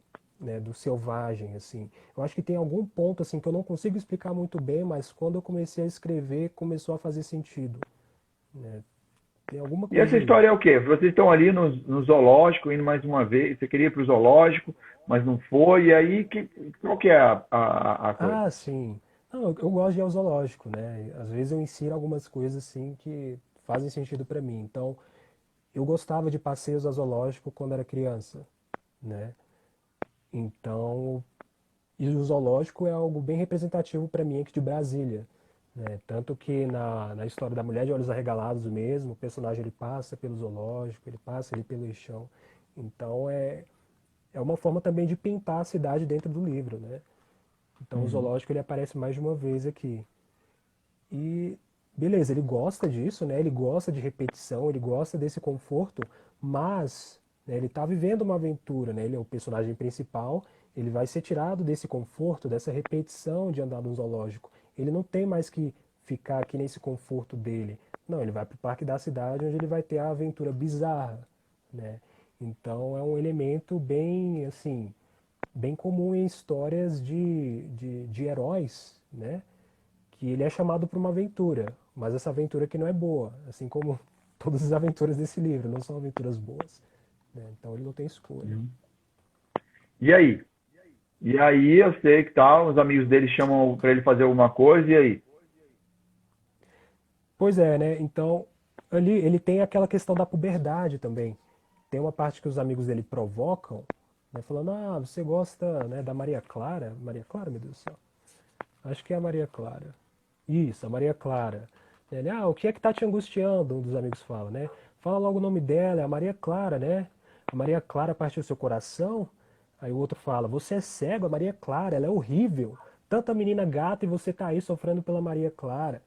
selvagem, assim. Eu acho que tem algum ponto, assim, que eu não consigo explicar muito bem, mas quando eu comecei a escrever, começou a fazer sentido, né? Tem alguma E essa coisa aí. história é o quê? Vocês estão ali no zoológico, indo mais uma vez, você queria ir para o zoológico, mas não foi, e aí qual que é a coisa? Ah, sim. Não, eu gosto de ir ao zoológico, né? Às vezes eu ensino algumas coisas assim que fazem sentido para mim. Então, eu gostava de passeios ao zoológico quando era criança, né? Então, e o zoológico é algo bem representativo para mim aqui de Brasília, né? Tanto que na história da Mulher de Olhos Arregalados mesmo, o personagem ele passa pelo zoológico, ele passa ali pelo lixão. Então, é uma forma também de pintar a cidade dentro do livro, né? Então, o Uhum. zoológico ele aparece mais de uma vez aqui. E beleza, ele gosta disso, né? Ele gosta de repetição, ele gosta desse conforto, mas né, ele está vivendo uma aventura, né? Ele é o personagem principal, ele vai ser tirado desse conforto, dessa repetição de andar no zoológico. Ele não tem mais que ficar aqui nesse conforto dele. Não, ele vai para o parque da cidade onde ele vai ter a aventura bizarra, né? Então é um elemento bem assim, bem comum em histórias de heróis, né? Que ele é chamado para uma aventura, mas essa aventura que não é boa, assim como todas as aventuras desse livro, não são aventuras boas, né? Então ele não tem escolha. Uhum. E aí? E aí eu sei que tal, os amigos dele chamam para ele fazer alguma coisa, e aí? Pois é, né? Então ali ele tem aquela questão da puberdade também. Tem uma parte que os amigos dele provocam, né? Falando, ah, você gosta, né, da Maria Clara? Maria Clara, meu Deus do céu. Acho que é a Maria Clara. Isso, a Maria Clara. Ele, ah, o que é que tá te angustiando? Um dos amigos fala, né? Fala logo o nome dela, é a Maria Clara, né? A Maria Clara partiu seu coração. Aí o outro fala, você é cego, a Maria Clara, ela é horrível. Tanta menina gata e você tá aí sofrendo pela Maria Clara.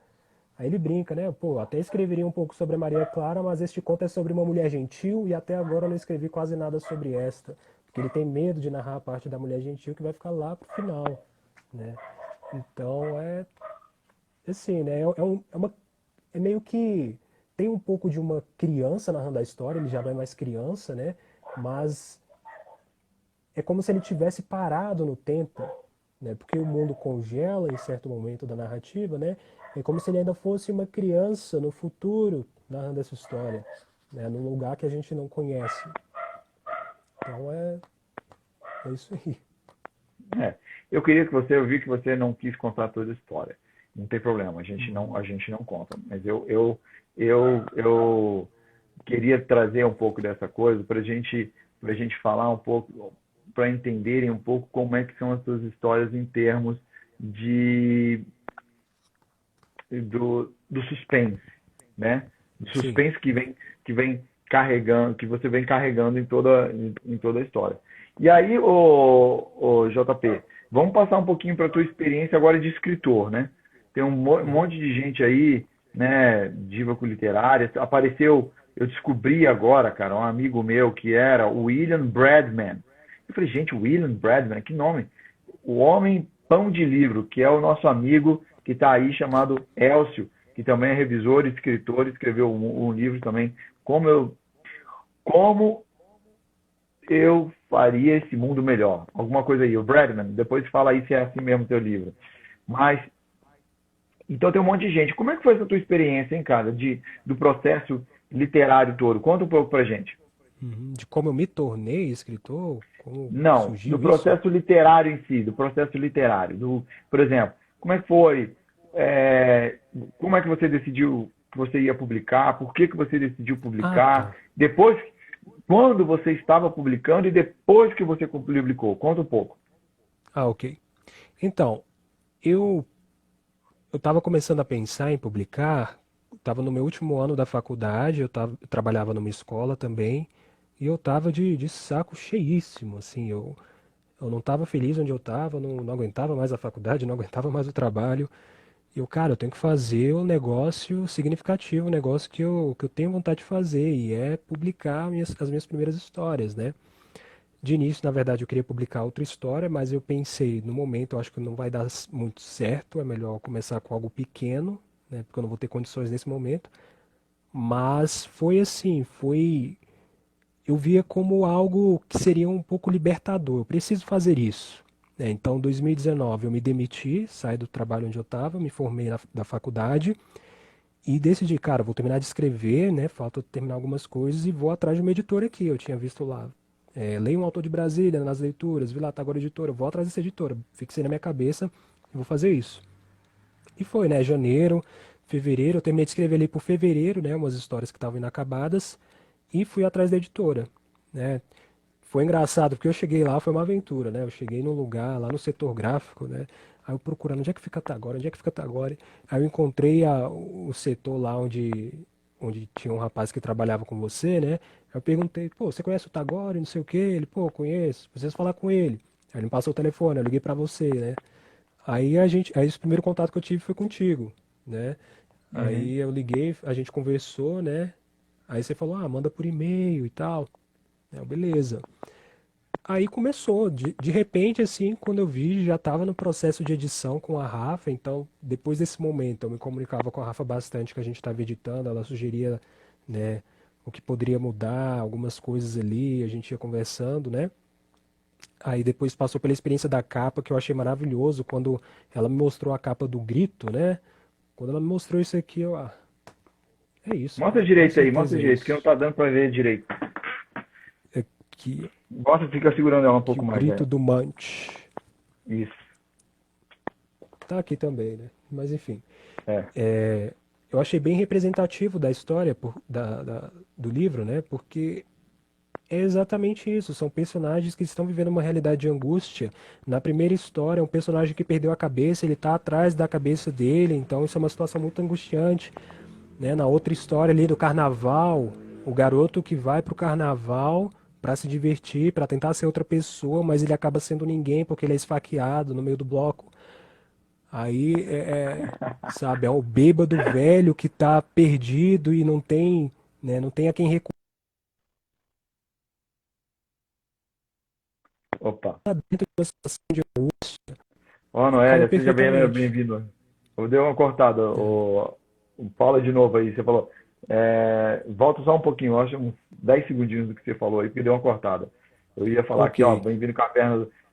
Aí ele brinca, né? Pô, até escreveria um pouco sobre a Maria Clara, mas este conto é sobre uma mulher gentil e até agora eu não escrevi quase nada sobre esta. Porque ele tem medo de narrar a parte da mulher gentil que vai ficar lá pro final, né? Então assim, né? É meio que tem um pouco de uma criança narrando a história, ele já não é mais criança, né? Mas é como se ele tivesse parado no tempo, né? Porque o mundo congela em certo momento da narrativa, né? É como se ele ainda fosse uma criança no futuro narrando essa história, né? Num lugar que a gente não conhece. Então é isso aí. É. Eu queria que você, eu vi que você não quis contar toda a história. Não tem problema, Uhum. a gente não conta. Mas eu queria trazer um pouco dessa coisa para gente falar um pouco, para entenderem um pouco como é que são as suas histórias em termos de do suspense, né? Do Sim. suspense que vem carregando, que você vem carregando em toda a história. E aí, o JP, vamos passar um pouquinho para a tua experiência agora de escritor, né? Tem um Uhum. monte de gente aí, né, diva literária, apareceu, eu descobri agora, cara, um amigo meu que era o William Bradman. Eu falei, gente, William Bradman, que nome? O Homem Pão de Livro, que é o nosso amigo que está aí chamado Elcio, que também é revisor e escritor, escreveu um livro também, como eu, como eu faria esse mundo melhor. Alguma coisa aí, o Bradman, depois fala aí se é assim mesmo o teu livro. Mas, então tem um monte de gente. Como é que foi essa tua experiência, hein, cara, do processo literário todo? Conta um pouco pra gente. Uhum. De como eu me tornei escritor, como Não, do surgiu isso? processo literário em si, do processo literário. Por exemplo, como é que foi? é, Como é que você decidiu que você ia publicar? Por que você decidiu Ah, publicar? tá. Depois, quando você estava publicando e depois que você publicou? Conta um pouco. Ah, ok. Então, eu eu estava começando a pensar em publicar, estava no meu último ano da faculdade, eu trabalhava numa escola também, e eu estava de saco cheíssimo, assim, eu não estava feliz onde eu estava, não aguentava mais a faculdade, não aguentava mais o trabalho. E eu, cara, eu tenho que fazer um negócio significativo, um negócio que eu tenho vontade de fazer, e é publicar as minhas primeiras histórias, né? De início, na verdade, eu queria publicar outra história, mas eu pensei, no momento, eu acho que não vai dar muito certo, é melhor começar com algo pequeno, né? Porque eu não vou ter condições nesse momento. Mas foi assim, eu via como algo que seria um pouco libertador. Eu preciso fazer isso, né? Então, em 2019, eu me demiti, saí do trabalho onde eu estava, me formei da faculdade e decidi, cara, vou terminar de escrever, né? Falta terminar algumas coisas e vou atrás de uma editora aqui. Eu tinha visto lá, leio um autor de Brasília nas leituras, vi lá, tá agora editora, vou atrás dessa editora. Fixei na minha cabeça e vou fazer isso. E foi, né? Janeiro, fevereiro, eu terminei de escrever ali por fevereiro, né? Umas histórias que estavam inacabadas e fui atrás da editora, né? Foi engraçado, porque eu cheguei lá, foi uma aventura, né? Eu cheguei num lugar, lá no setor gráfico, né? Aí eu procurando, onde é que fica Tagore? Onde é que fica Tagore? Aí eu encontrei o setor lá onde tinha um rapaz que trabalhava com você, né? Aí eu perguntei, pô, você conhece o Tagore? Não sei o quê. Ele, pô, conheço, preciso falar com ele. Aí ele me passou o telefone, eu liguei pra você, né? Aí esse primeiro contato que eu tive foi contigo, né? Uhum. Aí eu liguei, a gente conversou, né? Aí você falou, ah, manda por e-mail e tal. Beleza. Aí começou, de repente, assim, quando eu vi, já estava no processo de edição com a Rafa, então, depois desse momento, eu me comunicava com a Rafa bastante que a gente estava editando, ela sugeria, né, o que poderia mudar, algumas coisas ali, a gente ia conversando, né? Aí depois passou pela experiência da capa, que eu achei maravilhoso, quando ela me mostrou a capa do Grito, né? Quando ela me mostrou isso aqui, é isso, Mostra cara, com direito aí, mostra certeza é direito, que não isso. tá dando para ver direito. É que, Gosta, fica segurando ela um que o pouco mais, Grito velho. do Manche Isso. tá aqui também, né? Mas enfim. É. Eu achei bem representativo da história do livro, né? Porque é exatamente isso. São personagens que estão vivendo uma realidade de angústia. Na primeira história, é um personagem que perdeu a cabeça, ele está atrás da cabeça dele, então isso é uma situação muito angustiante, né? Na outra história ali do carnaval, o garoto que vai pro carnaval para se divertir, para tentar ser outra pessoa, mas ele acaba sendo ninguém porque ele é esfaqueado no meio do bloco. Aí sabe, é o bêbado velho que tá perdido e não tem, né, não tem a quem recorrer Opa. dentro de uma situação de angústia. Ó, Ele falou Noélia, seja perfeitamente. bem-vindo. Eu dei uma cortada. Fala de novo aí, você falou. Volta só um pouquinho, eu acho uns 10 segundinhos do que você falou aí, porque deu uma cortada. Eu ia falar Ok. aqui, ó, bem-vindo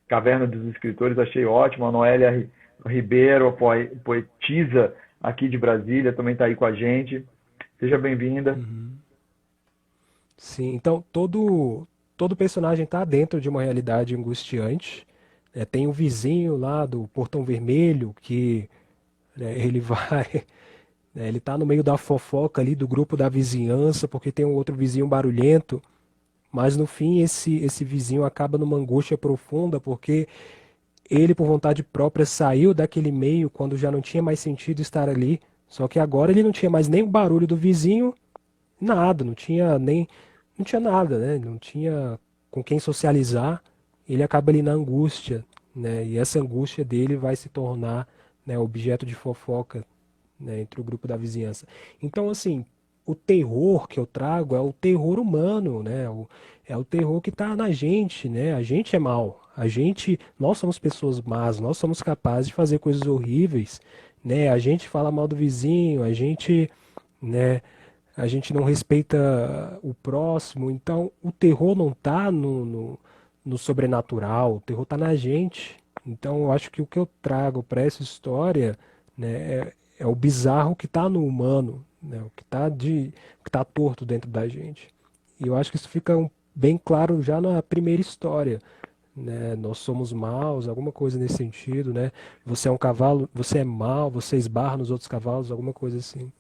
Caverna dos Escritores, achei ótimo. A Noélia Ribeiro, a poetisa aqui de Brasília, também está aí com a gente. Seja bem-vinda. Uhum. Sim, então todo personagem está dentro de uma realidade angustiante. Tem o vizinho lá do Portão Vermelho que ele vai, ele tá no meio da fofoca ali do grupo da vizinhança porque tem um outro vizinho barulhento, mas no fim esse vizinho acaba numa angústia profunda porque ele por vontade própria saiu daquele meio quando já não tinha mais sentido estar ali. Só que agora ele não tinha mais nem o barulho do vizinho, nada, não tinha nada, né? Não tinha com quem socializar. Ele acaba ali na angústia, né? E essa angústia dele vai se tornar, né, objeto de fofoca, né, entre o grupo da vizinhança. Então, assim, o terror que eu trago é o terror humano, né? É o terror que está na gente, né? A gente é mal. Nós somos pessoas más, nós somos capazes de fazer coisas horríveis, né? A gente fala mal do vizinho, né? A gente não respeita o próximo. Então, o terror não está no sobrenatural, o terror está na gente. Então, eu acho que o que eu trago para essa história, né, é o bizarro que está no humano, né, o que tá torto dentro da gente. E eu acho que isso fica bem claro já na primeira história, né? Nós somos maus, alguma coisa nesse sentido, né? Você é um cavalo, você é mau, você esbarra nos outros cavalos, alguma coisa assim.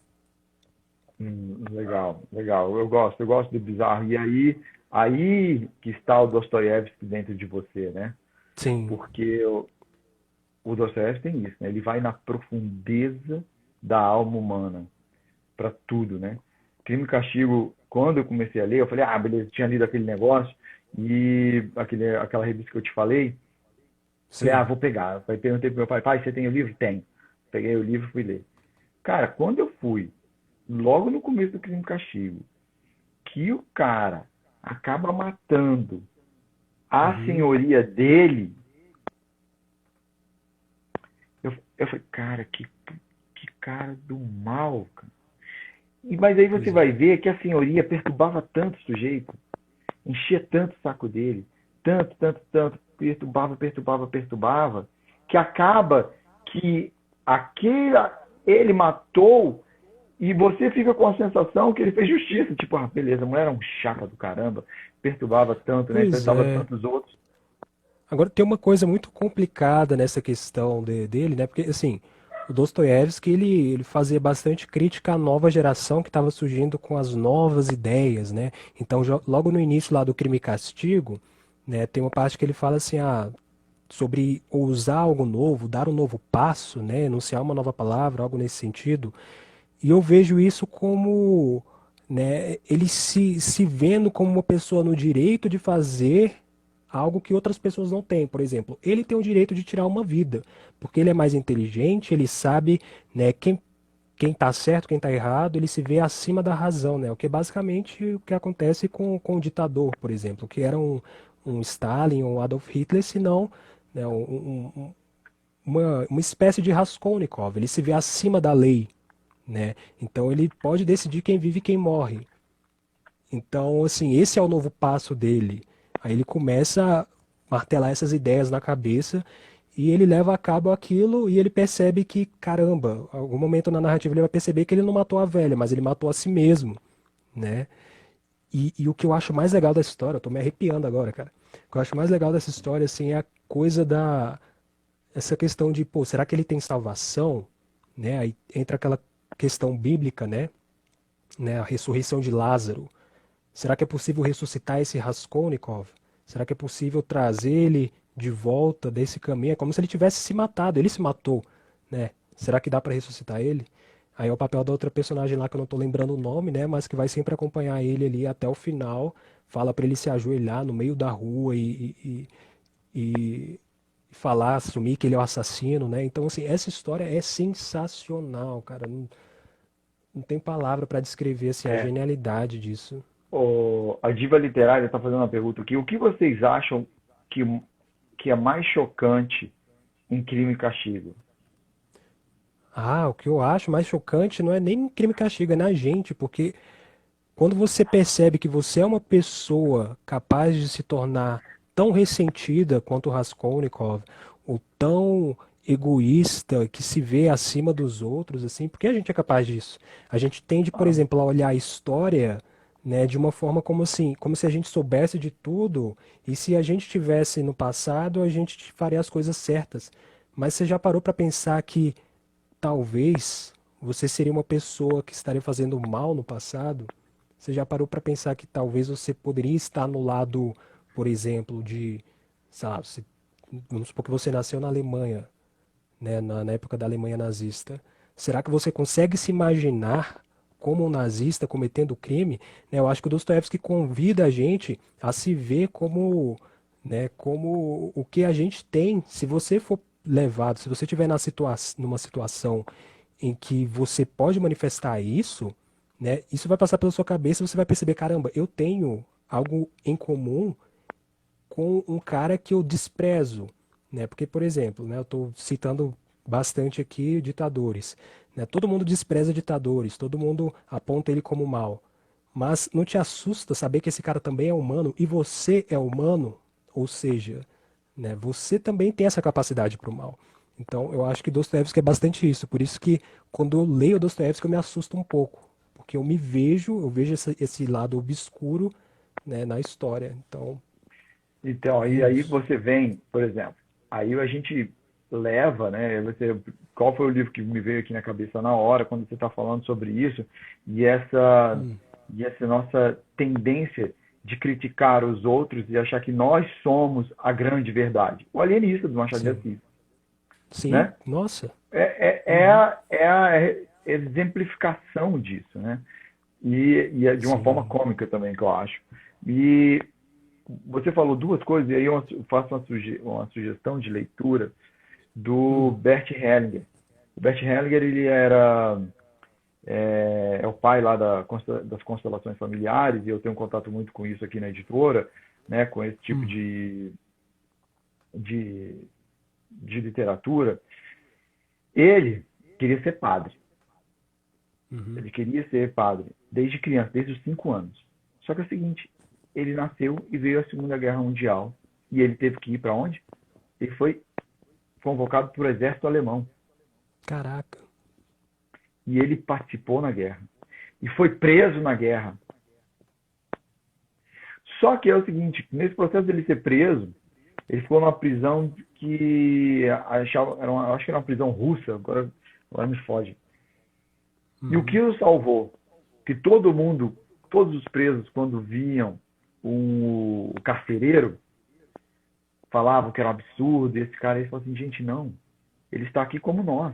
Legal, legal. Eu gosto do bizarro. E aí que está o Dostoiévski dentro de você, né? Sim. Porque o Dostoiévski tem isso, né? Ele vai na profundeza da alma humana para tudo, né? Crime e Castigo, quando eu comecei a ler, eu falei, ah, beleza, tinha lido aquele negócio e aquela revista que eu te falei, falei, ah, Sim. vou pegar. Aí perguntei pro meu pai, pai, você tem o livro? Tem. Peguei o livro e fui ler. Cara, quando eu fui, logo no começo do Crime e Castigo, que o cara acaba matando a Uhum. senhoria dele, eu falei, cara, que cara do mal, cara. Mas aí você Pois é. vai ver que a senhoria perturbava tanto o sujeito, enchia tanto o saco dele, tanto, tanto, tanto, perturbava, perturbava, perturbava, que acaba que aquele, ele matou e você fica com a sensação que ele fez justiça. Tipo, ah, beleza, a mulher era um chata do caramba, perturbava tanto, né? Pois Perturbava é. tantos outros. Agora tem uma coisa muito complicada nessa questão dele, né? Porque assim, o Dostoiévski ele fazia bastante crítica à nova geração que estava surgindo com as novas ideias, né? Então logo no início lá do Crime e Castigo, né, tem uma parte que ele fala assim, sobre ousar algo novo, dar um novo passo, né? Enunciar uma nova palavra, algo nesse sentido. E eu vejo isso como, né, ele se vendo como uma pessoa no direito de fazer algo que outras pessoas não têm. Por exemplo, ele tem o direito de tirar uma vida, porque ele é mais inteligente, ele sabe, né, quem está certo, quem está errado, ele se vê acima da razão, né? O que é basicamente o que acontece com o ditador, por exemplo, que era um Stalin ou um Adolf Hitler, senão, né, uma espécie de Raskolnikov. Ele se vê acima da lei, né? Então ele pode decidir quem vive e quem morre. Então, assim, esse é o novo passo dele. Aí ele começa a martelar essas ideias na cabeça e ele leva a cabo aquilo e ele percebe que, caramba, algum momento na narrativa ele vai perceber que ele não matou a velha, mas ele matou a si mesmo, né? E o que eu acho mais legal dessa história, eu tô me arrepiando agora, cara. O que eu acho mais legal dessa história, assim, é a coisa essa questão de, pô, será que ele tem salvação? Né? Aí entra aquela questão bíblica, né? A ressurreição de Lázaro. Será que é possível ressuscitar esse Raskolnikov? Será que é possível trazer ele de volta desse caminho? É como se ele tivesse se matado, ele se matou, né? Será que dá para ressuscitar ele? Aí é o papel da outra personagem lá que eu não tô lembrando o nome, né? Mas que vai sempre acompanhar ele ali até o final. Fala para ele se ajoelhar no meio da rua e falar, assumir que ele é o assassino, né? Então, assim, essa história é sensacional, cara. Não tem palavra para descrever assim, a É, genialidade disso. a diva literária está fazendo uma pergunta aqui. O que vocês acham que é mais chocante em Crime e Castigo? O que eu acho mais chocante não é nem crime e castigo, é na gente, porque quando você percebe que você é uma pessoa capaz de se tornar tão ressentida quanto o Raskolnikov, ou tão egoísta que se vê acima dos outros, assim, porque a gente é capaz disso. A gente tende, por Ah, exemplo, a olhar a história, né, de uma forma como assim, como se a gente soubesse de tudo, e se a gente tivesse no passado, a gente faria as coisas certas. Mas você já parou para pensar que talvez você seria uma pessoa que estaria fazendo mal no passado? Você já parou para pensar que talvez você poderia estar no lado, por exemplo, de, sei lá, vamos supor que você nasceu na Alemanha, né, na época da Alemanha nazista. Será que você consegue se imaginar como um nazista cometendo crime? Né, eu acho que o Dostoiévski convida a gente a se ver como, né, como o que a gente tem. Se você for levado, se você estiver numa situação em que você pode manifestar isso, né, isso vai passar pela sua cabeça e você vai perceber, caramba, eu tenho algo em comum com um cara que eu desprezo, né? Porque, por exemplo, né, eu estou citando bastante aqui ditadores, né? Todo mundo despreza ditadores, todo mundo aponta ele como mal. Mas não te assusta saber que esse cara também é humano e você é humano? Ou seja, né, você também tem essa capacidade para o mal. Então, eu acho que Dostoiévski é bastante isso. Por isso que quando eu leio Dostoiévski eu me assusto um pouco, porque eu vejo esse lado obscuro, né, na história. Então, então, é e aí isso. você vem, por exemplo, aí a gente leva, né? Qual foi o livro que me veio aqui na cabeça na hora quando você está falando sobre isso e Hum, essa nossa tendência de criticar os outros e achar que nós somos a grande verdade. O alienista do Machado de sim. Assis, Sim, né? nossa. É Uhum. a exemplificação disso, né? E é de uma forma Sim. cômica também, que eu acho. E você falou duas coisas, e aí eu faço uma sugestão de leitura do Hum, Bert Hellinger. O Bert Hellinger, ele era é o pai lá das constelações familiares, e eu tenho um contato muito com isso aqui na editora, né, com esse tipo hum, de, de literatura. Ele queria ser padre. uhum. Ele queria ser padre desde criança, desde os 5 anos. Só que é o seguinte, ele nasceu e veio a Segunda Guerra Mundial. E ele teve que ir para onde? Ele foi convocado para o exército alemão. Caraca. E ele participou na guerra. E foi preso na guerra. Só que é o seguinte, nesse processo dele ser preso, ele ficou numa prisão que acho que era uma prisão russa, agora me foge. E o que Uhum. o salvou? Que todo mundo, todos os presos, quando viam o carcereiro, falavam que era um absurdo, e esse cara aí falou assim, gente, não, ele está aqui como nós.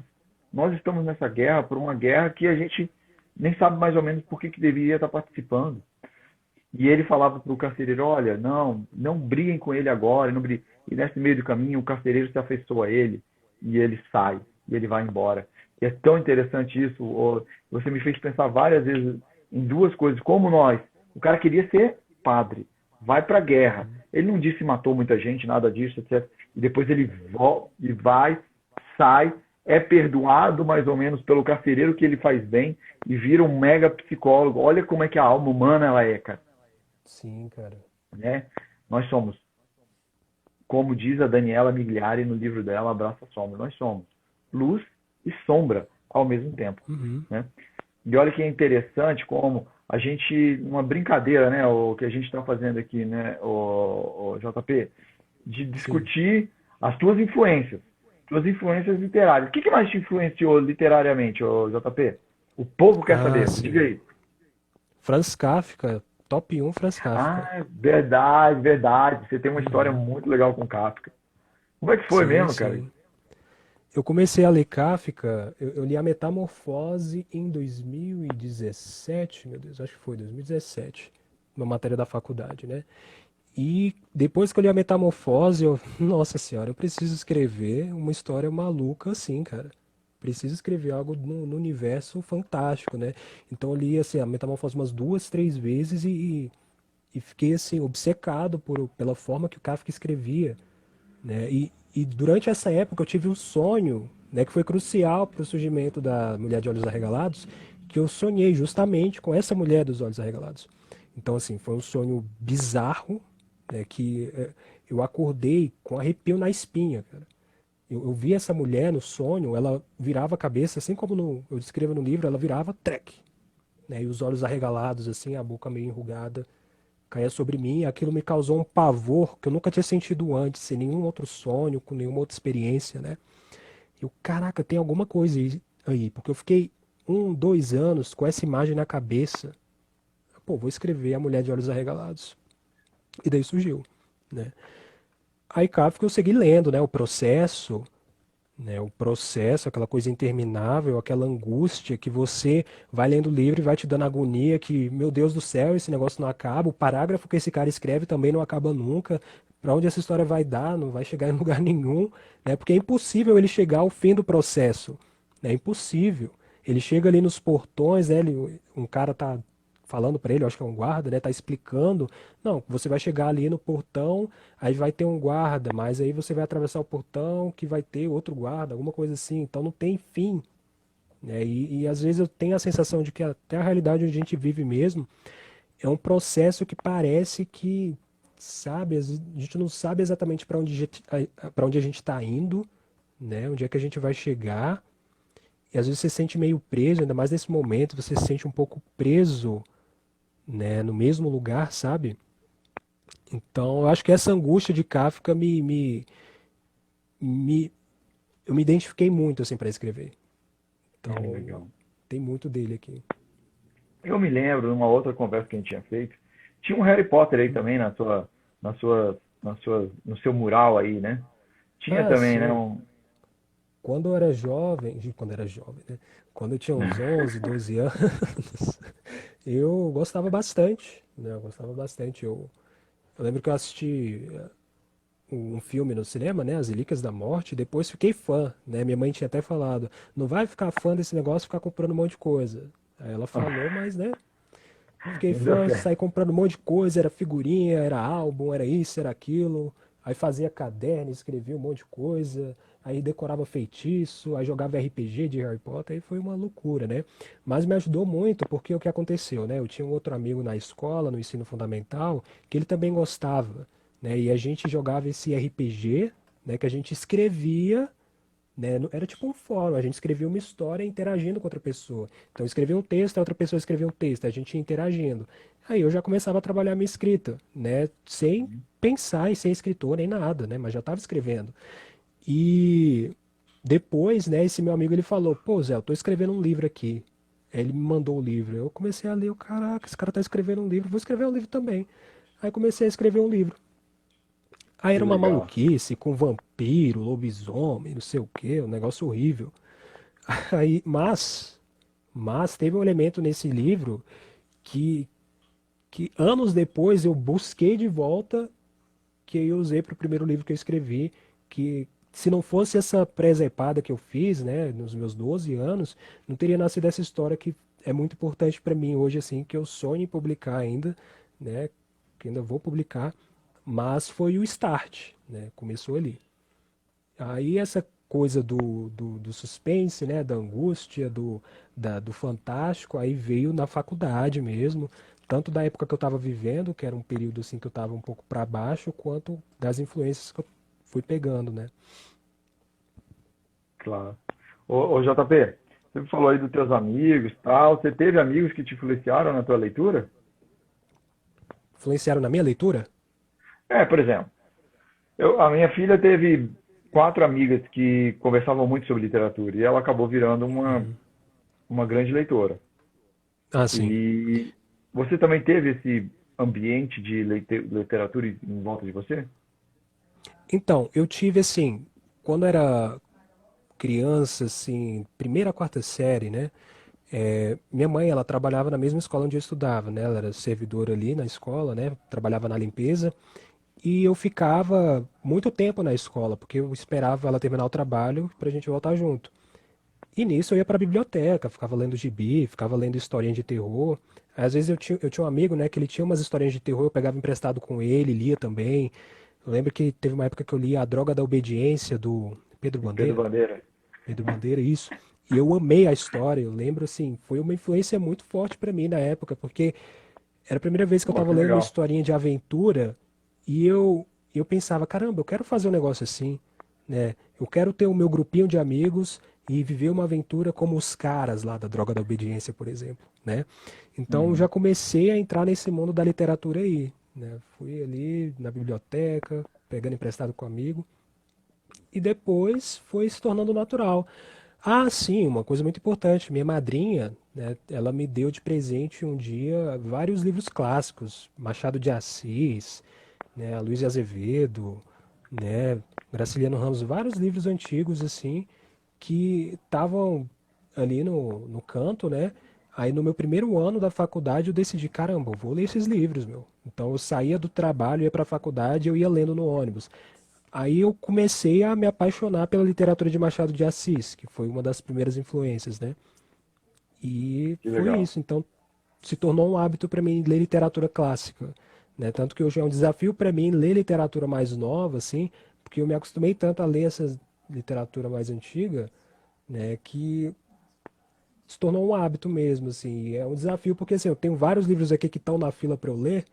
Nós estamos nessa guerra por uma guerra que a gente nem sabe mais ou menos por que deveria estar participando. E ele falava para o carcereiro, olha, não briguem com ele agora, não briguem. E nesse meio do caminho o carcereiro se afeiçoa a ele e ele sai, e ele vai embora. E é tão interessante isso, você me fez pensar várias vezes em duas coisas, como nós. O cara queria ser padre, vai para a guerra. Ele não disse que matou muita gente, nada disso, etc. E depois ele volta e vai, sai, é perdoado mais ou menos pelo carcereiro que ele faz bem e vira um mega psicólogo. Olha como é que a alma humana ela é, cara, Sim, cara. né? Nós somos, como diz a Daniela Migliari no livro dela, Abraça a Sombra, nós somos luz e sombra ao mesmo tempo, Uhum. né? E olha que é interessante como a gente, uma brincadeira, né, o que a gente está fazendo aqui, né, o JP, de Sim. discutir as tuas influências literárias. O que mais te influenciou literariamente, o JP? O povo quer Ah, saber, me diga sim. aí. Franz Kafka, top um Franz Kafka. Ah, verdade, verdade. Você tem uma história Uhum. muito legal com Kafka. Como é que foi Sim, mesmo, cara? sim. Eu comecei a ler Kafka, eu li a Metamorfose em 2017, meu Deus, acho que foi 2017, uma matéria da faculdade, né? E depois que eu li a Metamorfose, nossa senhora, eu preciso escrever uma história maluca assim, cara. Preciso escrever algo no universo fantástico, né? Então eu li assim, a Metamorfose umas duas, três vezes e fiquei assim obcecado pela forma que o Kafka escrevia, né? E durante essa época eu tive um sonho, né, que foi crucial para o surgimento da Mulher de Olhos Arregalados, que eu sonhei justamente com essa mulher dos olhos arregalados. Então, assim, foi um sonho bizarro, né, que eu acordei com arrepio na espinha, cara. Eu vi essa mulher no sonho, ela virava a cabeça, assim como eu descrevo no livro, ela virava trek, né, e os olhos arregalados, assim, a boca meio enrugada, caía sobre mim, e aquilo me causou um pavor que eu nunca tinha sentido antes, em nenhum outro sonho, com nenhuma outra experiência, né? Eu, caraca, tem alguma coisa aí, porque eu fiquei 1, 2 anos com essa imagem na cabeça. Pô, vou escrever A Mulher de Olhos Arregalados. E daí surgiu, né? Aí, Kafka, eu segui lendo, né, o processo, aquela coisa interminável, aquela angústia que você vai lendo o livro e vai te dando agonia que, meu Deus do céu, esse negócio não acaba, o parágrafo que esse cara escreve também não acaba nunca, para onde essa história vai dar, não vai chegar em lugar nenhum, né, porque é impossível ele chegar ao fim do processo, né, é impossível. Ele chega ali nos portões, né, um cara tá falando para ele, eu acho que é um guarda, né, tá explicando, não, você vai chegar ali no portão, aí vai ter um guarda, mas aí você vai atravessar o portão que vai ter outro guarda, alguma coisa assim. Então não tem fim, né? E às vezes eu tenho a sensação de que até a realidade onde a gente vive mesmo é um processo que parece que, sabe, a gente não sabe exatamente para onde a gente está indo, né? Onde é que a gente vai chegar. E às vezes você se sente meio preso, ainda mais nesse momento, você se sente um pouco preso, né, no mesmo lugar, sabe? Então, eu acho que essa angústia de Kafka me, eu me identifiquei muito assim para escrever. Então, Legal. tem muito dele aqui. Eu me lembro, numa outra conversa que a gente tinha feito, tinha um Harry Potter aí também no seu mural aí, né? Tinha Ah, também, né? sim. Quando eu era jovem, né? Quando eu tinha uns 11, 12 anos, eu gostava bastante, né? Eu gostava bastante. Eu lembro que eu assisti um filme no cinema, né? As Relíquias da Morte, e depois fiquei fã, né? Minha mãe tinha até falado, não vai ficar fã desse negócio, ficar comprando um monte de coisa. Aí ela falou, mas, né? Fiquei Não deu fã, certo. saí comprando um monte de coisa, era figurinha, era álbum, era isso, era aquilo. Aí fazia caderno, escrevia um monte de coisa, aí decorava feitiço, aí jogava RPG de Harry Potter, aí foi uma loucura, né? Mas me ajudou muito porque o que aconteceu, né? Eu tinha um outro amigo na escola, no ensino fundamental, que ele também gostava, né? E a gente jogava esse RPG, né? Que a gente escrevia, né? Era tipo um fórum, a gente escrevia uma história interagindo com outra pessoa. Então eu escrevia um texto, a outra pessoa escrevia um texto, a gente ia interagindo. Aí eu já começava a trabalhar a minha escrita, né? Sem pensar em ser escritor nem nada, né? Mas já estava escrevendo. E depois, né, esse meu amigo ele falou: "Pô, Zé, eu tô escrevendo um livro aqui." Aí ele me mandou o livro. Eu comecei a ler, caraca, esse cara tá escrevendo um livro, vou escrever um livro também. Aí comecei a escrever um livro. Aí Que era uma legal. maluquice com vampiro, lobisomem, não sei o quê, um negócio horrível. Aí, mas teve um elemento nesse livro que, que anos depois eu busquei de volta, que eu usei para o primeiro livro que eu escrevi, que se não fosse essa presepada que eu fiz, né, nos meus 12 anos, não teria nascido essa história que é muito importante para mim hoje, assim, que eu sonho em publicar ainda, né, que ainda vou publicar, mas foi o start, né, começou ali. Aí essa coisa do suspense, né, da angústia, do fantástico, aí veio na faculdade mesmo, tanto da época que eu estava vivendo, que era um período assim que eu estava um pouco para baixo, quanto das influências que eu fui pegando, né? Claro. Ô, JP, você falou aí dos teus amigos e tal. Você teve amigos que te influenciaram na tua leitura? Influenciaram na minha leitura? É, por exemplo, a minha filha teve quatro amigas que conversavam muito sobre literatura e ela acabou virando uma grande leitora. Ah, sim. E você também teve esse ambiente de literatura em volta de você? Então, eu tive assim, quando era criança, assim, primeira, quarta série, né? Minha mãe, ela trabalhava na mesma escola onde eu estudava, né? Ela era servidora ali na escola, né? Trabalhava na limpeza. E eu ficava muito tempo na escola, porque eu esperava ela terminar o trabalho pra gente voltar junto. E nisso eu ia pra biblioteca, ficava lendo gibi, ficava lendo historinha de terror. Às vezes eu tinha um amigo, né, que ele tinha umas historinhas de terror, eu pegava emprestado com ele, lia também. Eu lembro que teve uma época que eu li A Droga da Obediência, do Pedro Pedro Bandeira. Bandeira. Rei do Bandeira, isso. E eu amei a história, eu lembro assim, foi uma influência muito forte pra mim na época, porque era a primeira vez que eu Pô, tava que lendo uma legal. historinha de aventura e eu pensava, caramba, eu quero fazer um negócio assim, né? Eu quero ter o meu grupinho de amigos e viver uma aventura como os caras lá da Droga da Obediência, por exemplo, né? Então eu já Uhum. comecei a entrar nesse mundo da literatura aí, né? Fui ali na biblioteca, pegando emprestado com um amigo e depois foi se tornando natural. Ah, sim, uma coisa muito importante. Minha madrinha, né, ela me deu de presente um dia vários livros clássicos, Machado de Assis, né, Luiz de Azevedo, né, Graciliano Ramos, vários livros antigos assim que estavam ali no canto, né? Aí no meu primeiro ano da faculdade eu decidi, caramba, eu vou ler esses livros, meu. Então eu saía do trabalho, ia para a faculdade, eu ia lendo no ônibus. Aí eu comecei a me apaixonar pela literatura de Machado de Assis, que foi uma das primeiras influências, né? E Que foi legal. isso. Então se tornou um hábito para mim ler literatura clássica, né? Tanto que hoje é um desafio para mim ler literatura mais nova, assim, porque eu me acostumei tanto a ler essa literatura mais antiga, né, que se tornou um hábito mesmo, assim. E é um desafio porque assim, eu tenho vários livros aqui que estão na fila para eu ler,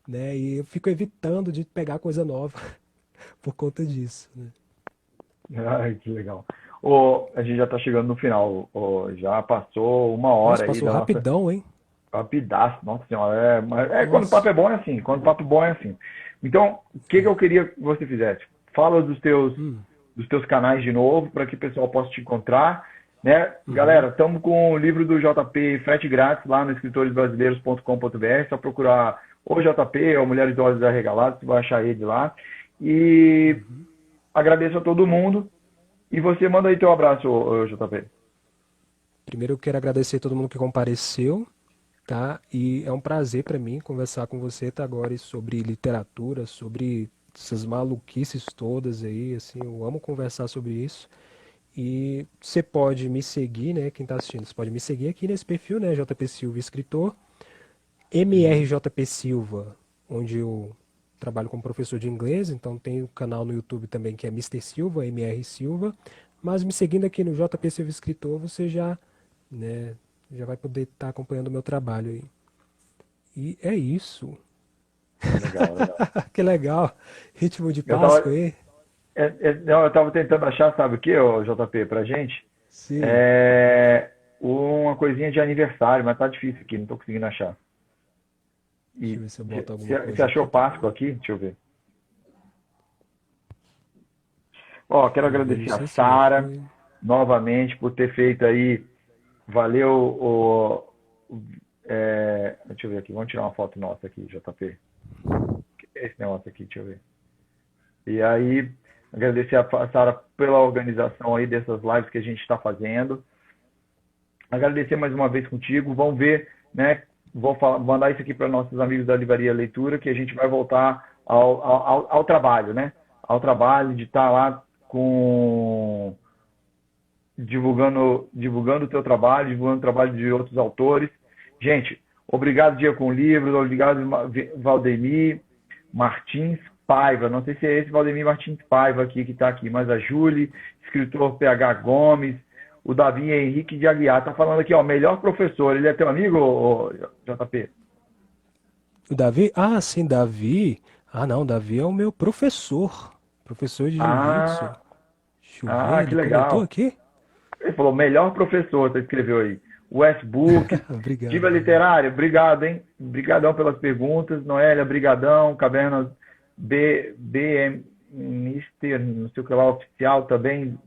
né? E eu fico evitando de pegar coisa nova por conta disso, né? Ai, que legal. Ô, a gente já está chegando no final. Ô, já passou uma Nossa, hora aí passou da nossa rapidão, hein? rapidaço. Nossa senhora, quando o papo Nossa. é bom é assim. Quando o papo é bom é assim. Então, o que que eu queria que você fizesse? Fala Hum, dos teus canais de novo, para que o pessoal possa te encontrar, né? uhum. Galera, estamos com o livro do JP frete grátis lá no escritoresbrasileiros.com.br, só procurar o JP ou Mulheres de Olhos Arregalados, você vai achar ele lá. E agradeço a todo mundo. E você manda aí teu abraço, ô, JP. Primeiro eu quero agradecer a todo mundo que compareceu, tá? E é um prazer para mim conversar com você, tá, agora sobre literatura, sobre essas maluquices todas aí, assim, eu amo conversar sobre isso. E você pode me seguir, né, quem tá assistindo, você pode me seguir aqui nesse perfil, né, JP Silva Escritor, MRJP Silva, onde eu trabalho como professor de inglês, então tem um canal no YouTube também que é Mister Silva, MR Silva, mas me seguindo aqui no JP Silva Escritor, você já, né, já vai poder estar acompanhando o meu trabalho aí. E é isso. Legal, legal. Que legal. Ritmo de Eu Páscoa tava, aí. não, eu tava tentando achar, sabe o que, ô, JP, pra gente? Sim. É uma coisinha de aniversário, mas tá difícil aqui, não tô conseguindo achar. Deixa E eu ver se eu boto alguma você coisa achou aqui Páscoa também. aqui? Deixa eu ver. Ó, quero Deixa eu ver, não agradecer a sei se já Sara foi. novamente por ter feito aí. Valeu deixa eu ver aqui, vamos tirar uma foto nossa aqui, JP. Esse negócio aqui, deixa eu ver. E aí, agradecer a Sara pela organização aí dessas lives que a gente está fazendo. Agradecer mais uma vez contigo. Vamos ver, né? Mandar isso aqui para nossos amigos da Livraria Leitura, que a gente vai voltar ao trabalho, né? Ao trabalho de estar lá com divulgando o teu trabalho, divulgando o trabalho de outros autores. Gente, obrigado, Dia com Livros, obrigado, Valdemir Martins Paiva. Não sei se é esse Valdemir Martins Paiva aqui que está aqui, mas a Júlia, escritor PH Gomes, o Davi Henrique de Aguiar. Tá falando aqui, ó, melhor professor. Ele é teu amigo, JP? O Davi? Ah, sim, Davi. Ah, não, Davi é o meu professor. Professor de jiu-jitsu. Ah, Deixa eu ver, que ele comentou legal. aqui? Ele falou, melhor professor, você escreveu aí. Westbrook, Obrigado, Diva Davi. Literária, obrigado, hein? Brigadão pelas perguntas. Noélia, brigadão. Cavernas BM, Mister, não sei o que lá, oficial também.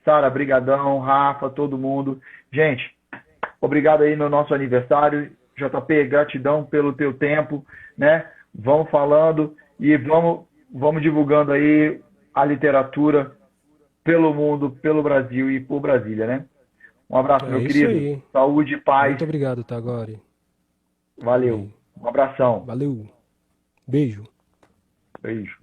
Sara, brigadão. Rafa, todo mundo. Gente, obrigado aí no nosso aniversário. JP, gratidão pelo teu tempo, né? Vamos falando e vamos divulgando aí a literatura pelo mundo, pelo Brasil e por Brasília, né? Um abraço, É meu isso querido. aí. Saúde e paz. Muito obrigado, Tagore. Valeu. Amém. Um abração. Valeu. Beijo. Beijo.